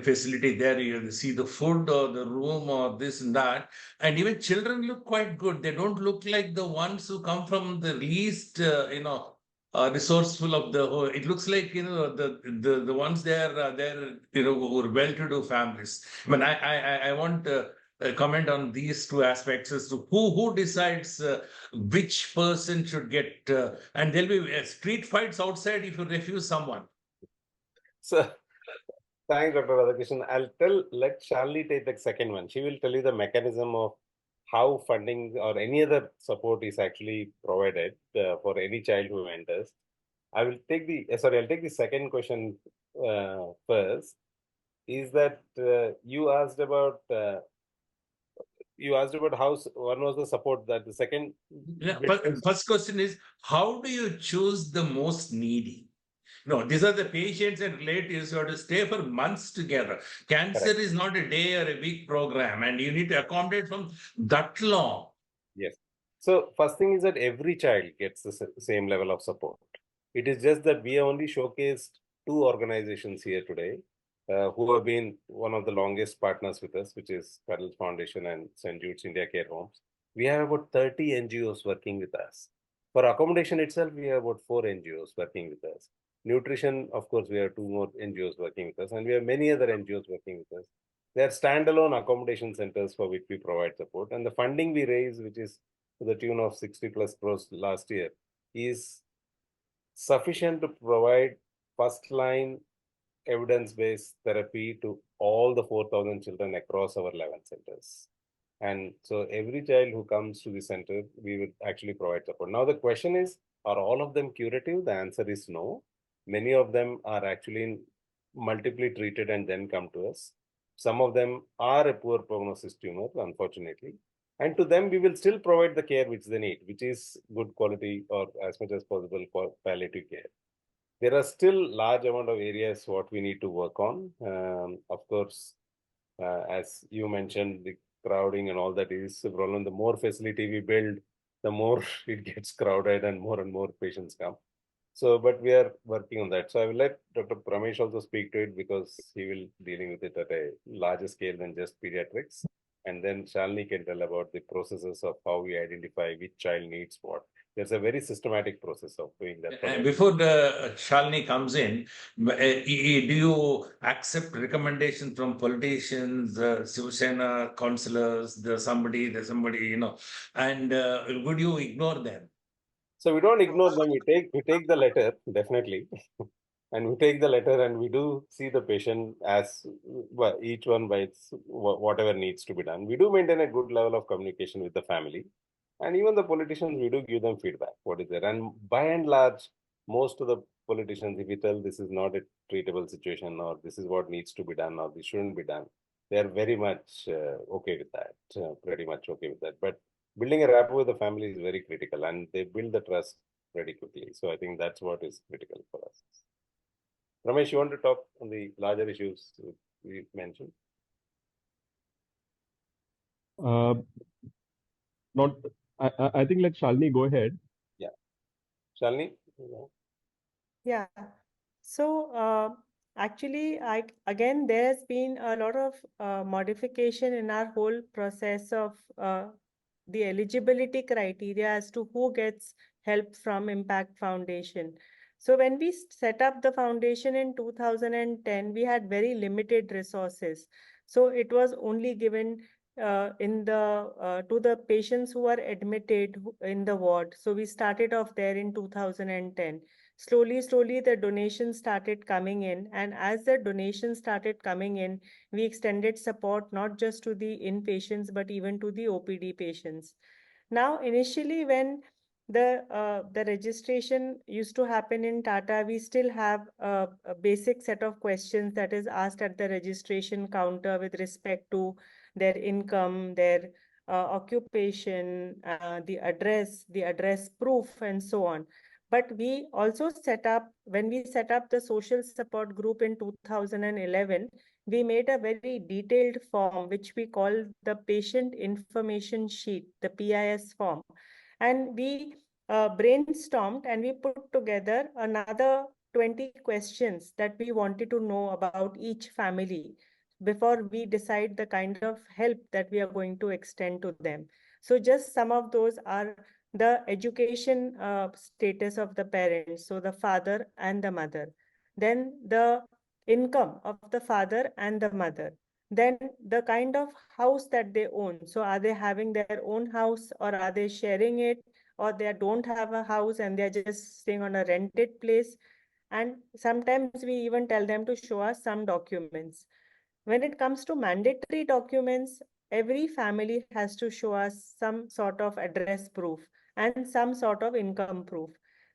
S12: facility there. You see the food or the room or this and that. And even children look quite good. They don't look like the ones who come from the least, resourceful of the whole. It looks like, the ones there, who are well-to-do families. I mean, I want comment on these 2 aspects as to who decides which person should get, and there'll be street fights outside if you refuse someone.
S2: So, thanks, Dr. Radhakrishnan. Let Shalini take the second one. She will tell you the mechanism of how funding or any other support is actually provided for any child who enters. I'll take the second question first. Is that you asked about how one was the support that the second.
S12: Yeah, but first question is, how do you choose the most needy? No, these are the patients and relatives who have to stay for months together. Cancer
S2: Correct.
S12: is not a day or a week program, and you need to accommodate from that long.
S2: Yes. So first thing is that every child gets the same level of support. It is just that we only showcased 2 organizations here today who have been one of the longest partners with us, which is Cuddles Foundation and St. Jude's India Care Homes. We have about 30 NGOs working with us. For accommodation itself, we have about 4 NGOs working with us. Nutrition, of course, we have 2 more NGOs working with us, and we have many other NGOs working with us. They are standalone accommodation centers for which we provide support. And the funding we raise, which is to the tune of 60+ crores last year, is sufficient to provide first-line evidence-based therapy to all the 4,000 children across our 11 centers. And so every child who comes to the center, we will actually provide support. Now, the question is, are all of them curative? The answer is no. Many of them are actually multiply treated and then come to us. Some of them are a poor prognosis tumor, unfortunately. And to them, we will still provide the care which they need, which is good quality or as much as possible for palliative care. There are still large amount of areas what we need to work on. Of course, as you mentioned, the crowding and all that is the problem. The more facility we build, the more it gets crowded and more patients come. So, but we are working on that. So I will let Dr. Pramesh also speak to it because he will dealing with it at a larger scale than just pediatrics. And then Shalini can tell about the processes of how we identify which child needs what. There's a very systematic process of doing that.
S12: And before the Shalini comes in, do you accept recommendations from politicians, Shiv Sena councillors, there's somebody, and would you ignore them?
S2: So we don't ignore them. We take the letter, definitely. And we take the letter and we do see the patient as each one by its whatever needs to be done. We do maintain a good level of communication with the family. And even the politicians, we do give them feedback, what is there. And by and large, most of the politicians, if we tell this is not a treatable situation or this is what needs to be done or this shouldn't be done, they are very much okay with that, pretty much okay with that. But building a rapport with the family is very critical and they build the trust pretty quickly. So I think that's what is critical for us. Ramesh, you want to talk on the larger issues we mentioned?
S6: I think let Shalini go ahead.
S2: Yeah. Shalini?
S3: Yeah. So actually, again, there's been a lot of modification in our whole process of the eligibility criteria as to who gets help from Impact Foundation. So when we set up the foundation in 2010, we had very limited resources. So it was only given to the patients who were admitted in the ward. So we started off there in 2010. Slowly, the donations started coming in. And as the donations started coming in, we extended support not just to the inpatients, but even to the OPD patients. Now, initially, when the registration used to happen in Tata, we still have a basic set of questions that is asked at the registration counter with respect to their income, their occupation, the address proof, and so on. But we also when we set up the social support group in 2011, we made a very detailed form, which we call the patient information sheet, the PIS form. And we brainstormed and we put together another 20 questions that we wanted to know about each family before we decide the kind of help that we are going to extend to them. So just some of those are the education status of the parents, so the father and the mother. Then the income of the father and the mother. Then the kind of house that they own. So are they having their own house or are they sharing it, or they don't have a house and they're just staying on a rented place? And sometimes we even tell them to show us some documents. When it comes to mandatory documents, every family has to show us some sort of address proof and some sort of income proof.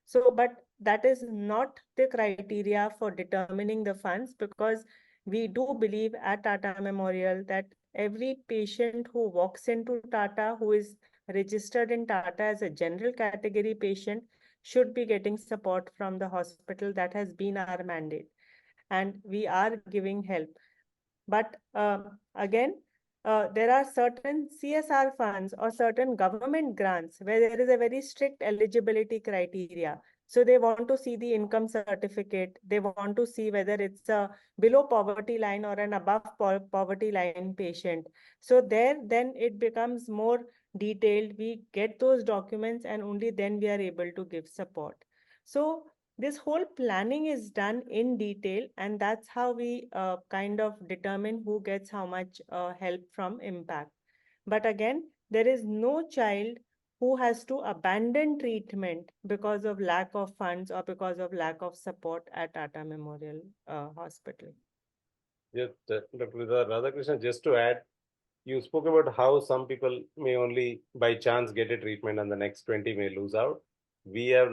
S3: So, but that is not the criteria for determining the funds, because we do believe at Tata Memorial that every patient who walks into Tata, who is registered in Tata as a general category patient, should be getting support from the hospital. That has been our mandate. And we are giving help. But again, there are certain CSR funds or certain government grants where there is a very strict eligibility criteria. So they want to see the income certificate. They want to see whether it's a below poverty line or an above poverty line patient. So then it becomes more detailed. We get those documents and only then we are able to give support. So this whole planning is done in detail, and that's how we kind of determine who gets how much help from Impact. But again, there is no child who has to abandon treatment because of lack of funds or because of lack of support at Tata Memorial Hospital.
S2: Yes, Dr. Radhakrishnan, just to add, you spoke about how some people may only by chance get a treatment and the next 20 may lose out. We have,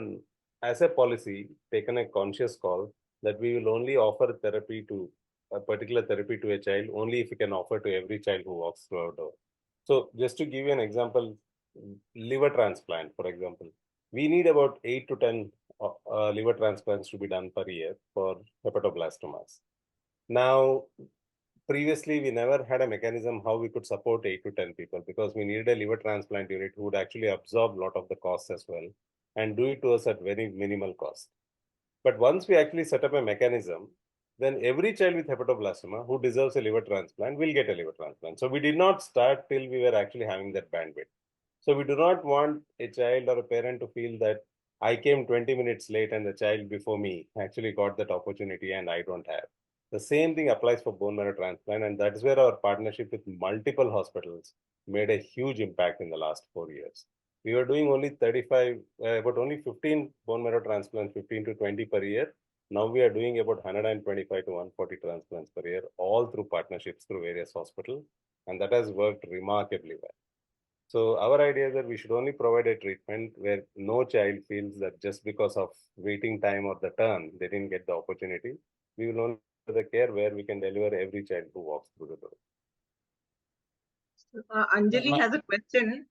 S2: as a policy, taken a conscious call that we will only offer a particular therapy to a child only if we can offer to every child who walks through our door. So just to give you an example, liver transplant, for example, we need about 8 to 10 liver transplants to be done per year for hepatoblastomas. Now, previously, we never had a mechanism how we could support 8 to 10 people because we needed a liver transplant unit who would actually absorb a lot of the costs as well and do it to us at very minimal cost. But once we actually set up a mechanism, then every child with hepatoblastoma who deserves a liver transplant will get a liver transplant. So we did not start till we were actually having that bandwidth. So we do not want a child or a parent to feel that I came 20 minutes late and the child before me actually got that opportunity and I don't have. The same thing applies for bone marrow transplant, and that is where our partnership with multiple hospitals made a huge impact in the last 4 years. We were doing only 35, about only 15 bone marrow transplants, 15 to 20 per year. Now we are doing about 125 to 140 transplants per year, all through partnerships through various hospitals, and that has worked remarkably well. So our idea is that we should only provide a treatment where no child feels that just because of waiting time or the turn, they didn't get the opportunity. We will only do the care where we can deliver every child who walks through the door.
S1: Anjali has a question.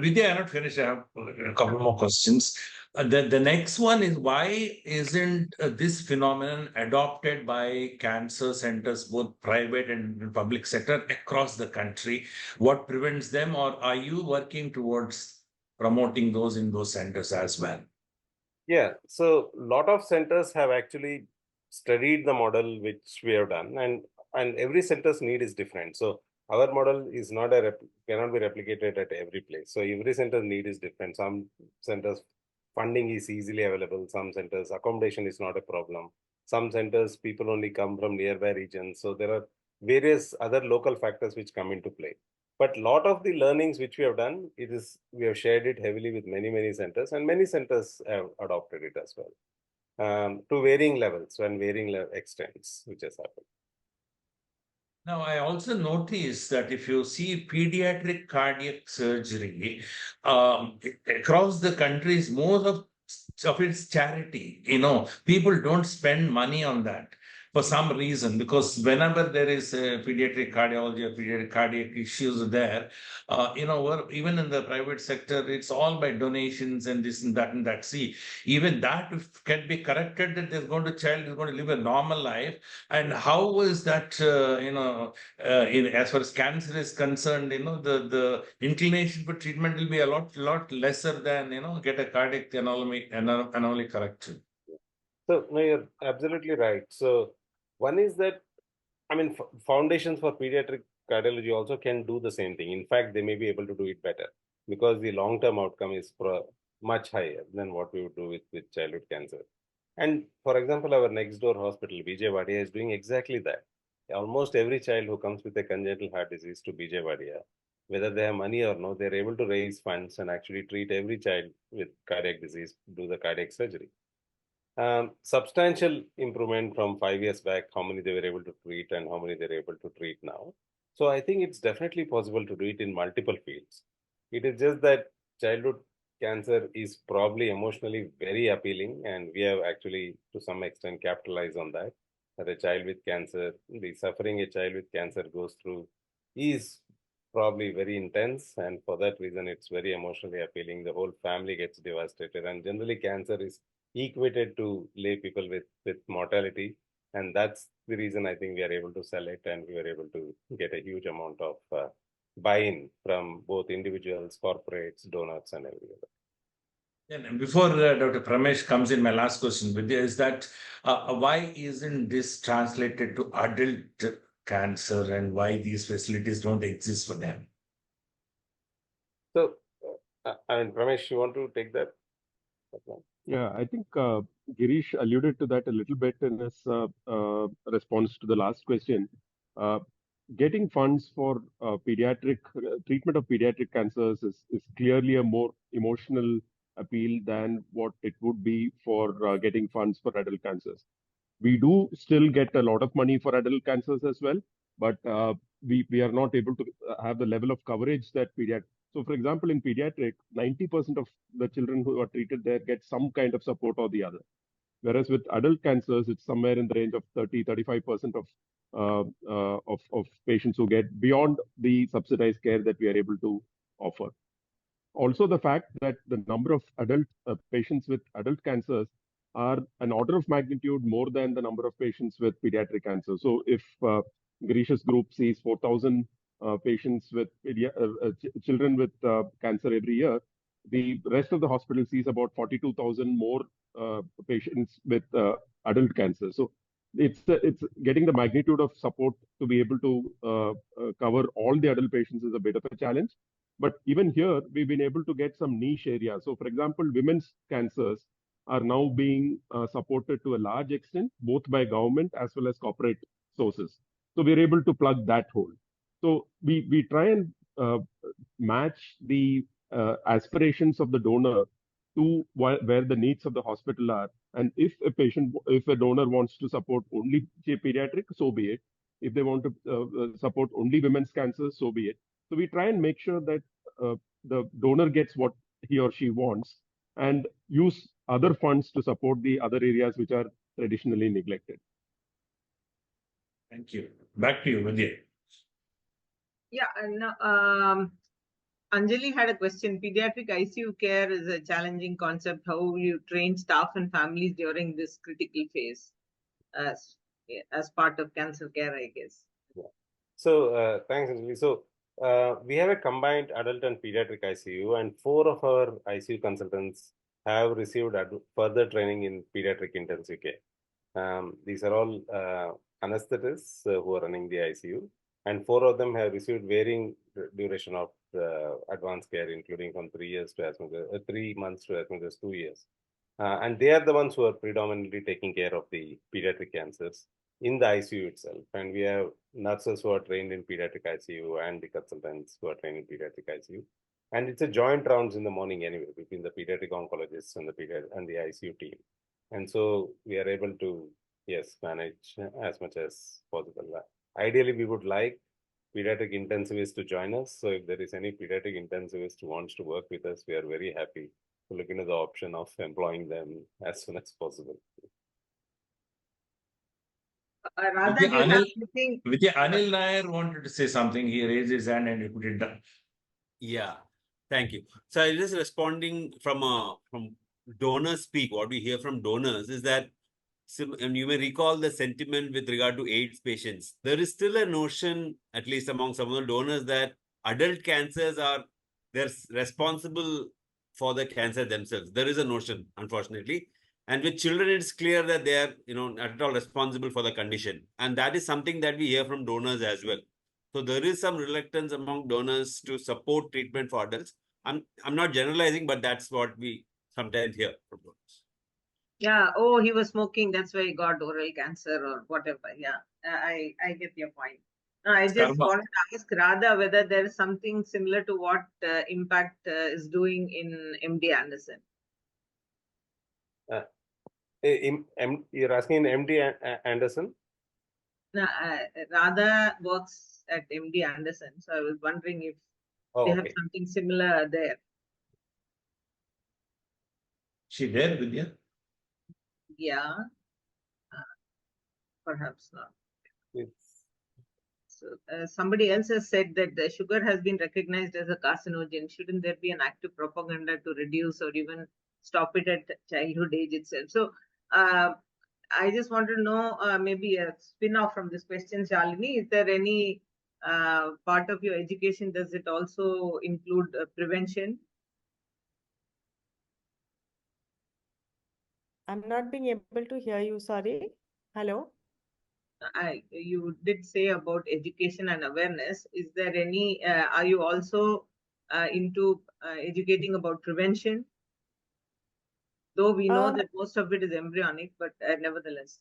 S12: Vidya, I'm not finished. I have a couple more questions. The next one is, why isn't this phenomenon adopted by cancer centers, both private and public sector across the country? What prevents them, or are you working towards promoting those in those centers as well?
S2: Yeah, so a lot of centers have actually studied the model which we have done, and every center's need is different. So our model is not cannot be replicated at every place. So every center's need is different. Some centers funding is easily available. Some centers accommodation is not a problem. Some centers people only come from nearby regions. So there are various other local factors which come into play. But a lot of the learnings which we have done, we have shared it heavily with many centers, and many centers have adopted it as well, to varying levels and varying extents, which has happened.
S12: Now, I also noticed that if you see pediatric cardiac surgery across the countries, most of its charity. People don't spend money on that for some reason, because whenever there is a pediatric cardiology or pediatric cardiac issues there, even in the private sector, it's all by donations and this and that and that. See, even that can be corrected, that child is going to live a normal life. And how is that, as far as cancer is concerned, the inclination for treatment will be a lot lesser than, get a cardiac anomaly corrected.
S2: So, no, you're absolutely right. So, one is that, foundations for pediatric cardiology also can do the same thing. In fact, they may be able to do it better because the long-term outcome is much higher than what we would do with childhood cancer. And for example, our next door hospital, BJ Wadia, is doing exactly that. Almost every child who comes with a congenital heart disease to BJ Wadia, whether they have money or no, they're able to raise funds and actually treat every child with cardiac disease, do the cardiac surgery. Substantial improvement from 5 years back, how many they were able to treat and how many they're able to treat now. So I think it's definitely possible to do it in multiple fields. It is just that childhood cancer is probably emotionally very appealing, and we have actually to some extent capitalized on that. That a child with cancer, the suffering a child with cancer goes through is probably very intense, and for that reason it's very emotionally appealing. The whole family gets devastated, and generally cancer is equated to lay people with mortality, and that's the reason I think we are able to sell it, and we are able to get a huge amount of buy-in from both individuals, corporates, donors, and everyone.
S12: And before Dr. Pramesh comes in, my last question, Vidya, is that why isn't this translated to adult cancer, and why these facilities don't exist for them?
S2: So, Pramesh, you want to take that?
S6: Yeah, I think Girish alluded to that a little bit in his response to the last question. Getting funds for pediatric treatment of pediatric cancers is clearly a more emotional appeal than what it would be for getting funds for adult cancers. We do still get a lot of money for adult cancers as well, but we are not able to have the level of coverage that pediatric. So, for example, in pediatric, 90% of the children who are treated there get some kind of support or the other. Whereas with adult cancers, it's somewhere in the range of 30-35% of patients who get beyond the subsidized care that we are able to offer. Also, the fact that the number of adult patients with adult cancers are an order of magnitude more than the number of patients with pediatric cancer. So if Girish's group sees 4,000 patients with children with cancer every year, the rest of the hospital sees about 42,000 more patients with adult cancer. So it's getting the magnitude of support to be able to cover all the adult patients is a bit of a challenge. But even here, we've been able to get some niche areas. So, for example, women's cancers are now being supported to a large extent, both by government as well as corporate sources. So we're able to plug that hole. So we try and match the aspirations of the donor to where the needs of the hospital are. And if a donor wants to support only pediatric, so be it. If they want to support only women's cancer, so be it. So we try and make sure that the donor gets what he or she wants and use other funds to support the other areas which are traditionally neglected.
S12: Thank you. Back to you, Vidya.
S1: Yeah, and Anjali had a question. Pediatric ICU care is a challenging concept. How you train staff and families during this critical phase as part of cancer care, I guess.
S2: Yeah. So thanks, Anjali. So we have a combined adult and pediatric ICU, and 4 of our ICU consultants have received further training in pediatric intensive care. These are all anesthetists who are running the ICU, and 4 of them have received varying duration of advanced care, including from 3 years to as much as 3 months to as much as 2 years. And they are the ones who are predominantly taking care of the pediatric cancers in the ICU itself. And we have nurses who are trained in pediatric ICU and the consultants who are trained in pediatric ICU. And it's a joint rounds in the morning anyway between the pediatric oncologists and the ICU team. And so we are able to, yes, manage as much as possible. Ideally, we would like pediatric intensivists to join us. So if there is any pediatric intensivist who wants to work with us, we are very happy to look into the option of employing them as soon as possible.
S12: Vidya, Anil Nair wanted to say something. He raised his hand and he put it down.
S5: Yeah, thank you. So I just responding from donor speak. What we hear from donors is that, and you may recall the sentiment with regard to AIDS patients. There is still a notion, at least among some of the donors, that adult cancers they're responsible for the cancer themselves. There is a notion, unfortunately. And with children, it's clear that they are, not at all responsible for the condition. And that is something that we hear from donors as well. So there is some reluctance among donors to support treatment for adults. I'm not generalizing, but that's what we sometimes hear from donors.
S1: Yeah. Oh, he was smoking. That's why he got oral cancer or whatever. Yeah, I get your point. I just wanted to ask Radha whether there is something similar to what ImPaCCT is doing in MD Anderson.
S2: You're asking in MD Anderson?
S1: No, Radha works at MD Anderson. So I was wondering if they have something similar there.
S12: She there, Vidya?
S1: Yeah. Perhaps not. So somebody else has said that the sugar has been recognized as a carcinogen. Shouldn't there be an active propaganda to reduce or even stop it at childhood age itself? So I just want to know, maybe a spin-off from this question, Shalini, is there any part of your education, does it also include prevention?
S3: I'm not being able to hear you, sorry. Hello?
S1: You did say about education and awareness. Is there any, are you also into educating about prevention? Though we know that most of it is embryonic, but nevertheless,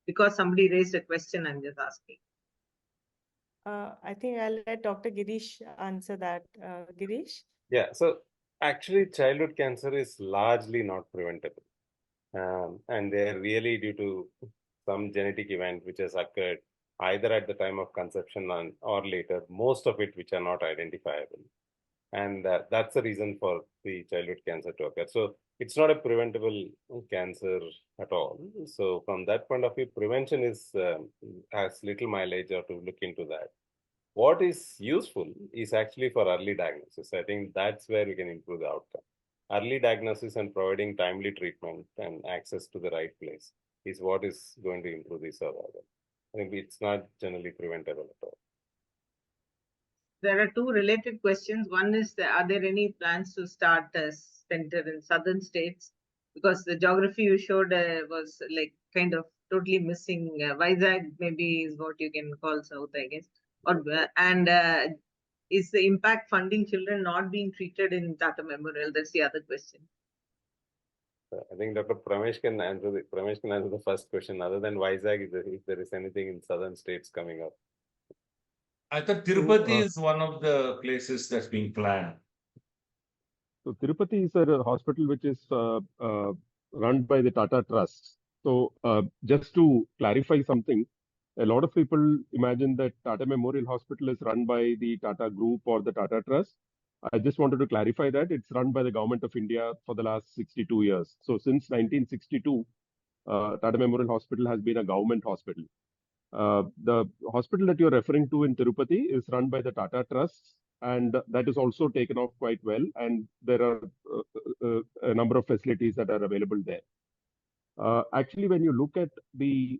S1: because somebody raised a question, I'm just asking.
S3: I think I'll let Dr. Girish answer that. Girish?
S2: Yeah, so actually childhood cancer is largely not preventable. And they're really due to some genetic event which has occurred either at the time of conception or later, most of it which are not identifiable. And that's the reason for the childhood cancer to occur. So it's not a preventable cancer at all. So from that point of view, prevention is has little mileage or to look into that. What is useful is actually for early diagnosis. I think that's where we can improve the outcome. Early diagnosis and providing timely treatment and access to the right place is what is going to improve the survival. I think it's not generally preventable at all.
S1: There are two related questions. One is, are there any plans to start a center in southern states? Because the geography you showed was like kind of totally missing. Vizag maybe is what you can call south, I guess. Or is the impact funding children not being treated in Tata Memorial? That's the other question.
S2: I think Dr. Pramesh can answer the first question. Other than Vizag, if there is anything in southern states coming up.
S12: I thought Tirupati is one of the places that's being planned.
S6: So Tirupati is a hospital which is run by the Tata Trust. So just to clarify something, a lot of people imagine that Tata Memorial Hospital is run by the Tata Group or the Tata Trust. I just wanted to clarify that it's run by the Government of India for the last 62 years. So since 1962, Tata Memorial Hospital has been a government hospital. The hospital that you're referring to in Tirupati is run by the Tata Trust, and that is also taken off quite well. And there are a number of facilities that are available there. Actually, when you look at the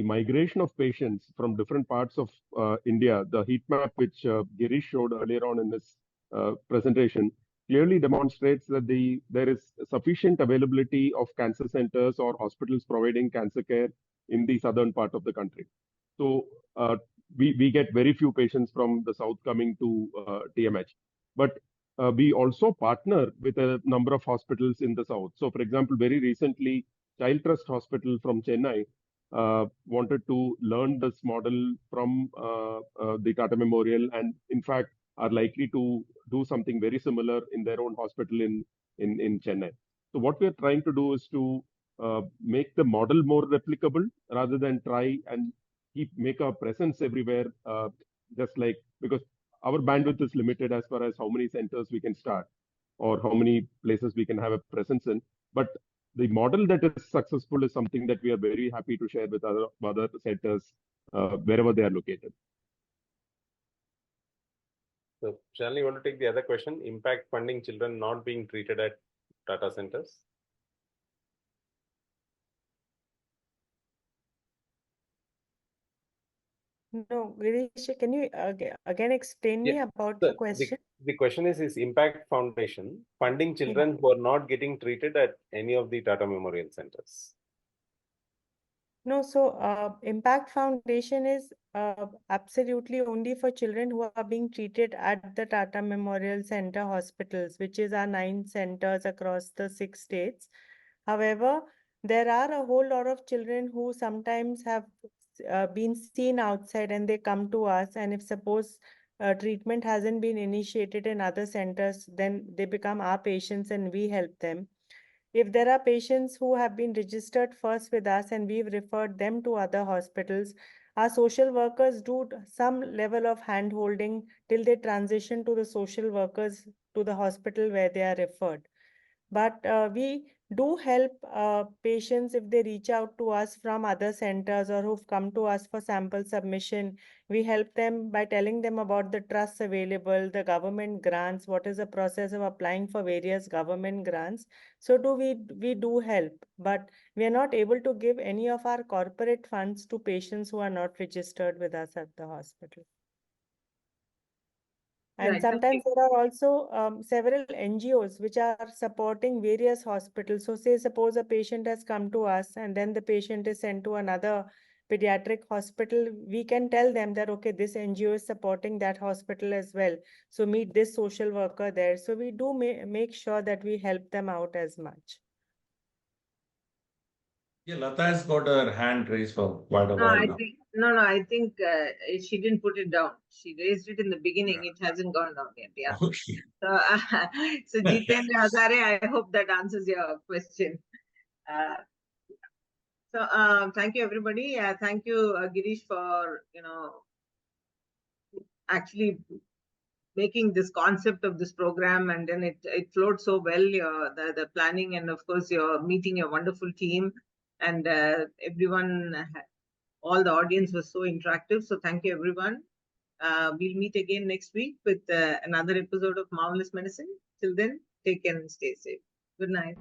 S6: migration of patients from different parts of India, the heat map which Girish showed earlier on in this presentation clearly demonstrates that there is sufficient availability of cancer centers or hospitals providing cancer care in the southern part of the country. So we get very few patients from the south coming to TMH. But we also partner with a number of hospitals in the south. So for example, very recently, Child Trust Hospital from Chennai wanted to learn this model from the Tata Memorial, and in fact are likely to do something very similar in their own hospital in Chennai. So what we are trying to do is to make the model more replicable rather than try and make our presence everywhere, just like, because our bandwidth is limited as far as how many centers we can start or how many places we can have a presence in. But the model that is successful is something that we are very happy to share with other centers wherever they are located.
S2: So, Shalini, you want to take the other question? Impact funding children not being treated at Tata centers?
S3: No, Girish, can you again explain me about the question?
S2: The question is Impact Foundation funding children who are not getting treated at any of the Tata Memorial centers?
S3: No, so Impact Foundation is absolutely only for children who are being treated at the Tata Memorial Center hospitals, which is our 9 centers across the 6 states. However, there are a whole lot of children who sometimes have been seen outside and they come to us, and if suppose treatment hasn't been initiated in other centers, then they become our patients and we help them. If there are patients who have been registered first with us and we've referred them to other hospitals, our social workers do some level of hand-holding till they transition to the social workers to the hospital where they are referred. But we do help patients if they reach out to us from other centers or who've come to us for sample submission. We help them by telling them about the trusts available, the government grants, what is the process of applying for various government grants. So we do help, but we are not able to give any of our corporate funds to patients who are not registered with us at the hospital. And sometimes there are also several NGOs which are supporting various hospitals. So say suppose a patient has come to us and then the patient is sent to another pediatric hospital, we can tell them that, okay, this NGO is supporting that hospital as well. So meet this social worker there. So we do make sure that we help them out as much.
S12: Yeah, Lata has got her hand raised for quite a while now.
S1: I think she didn't put it down. She raised it in the beginning. It hasn't gone down yet. Yeah.
S12: Okay.
S1: So Jitendra Hazare, I hope that answers your question. Thank you, everybody. Thank you, Girish, for actually making this concept of this program, and then it flowed so well. The planning, and of course you're meeting a wonderful team, and everyone, all the audience was so interactive. So thank you, everyone. We'll meet again next week with another episode of Marvelous Medicine. Till then, take care and stay safe. Good night.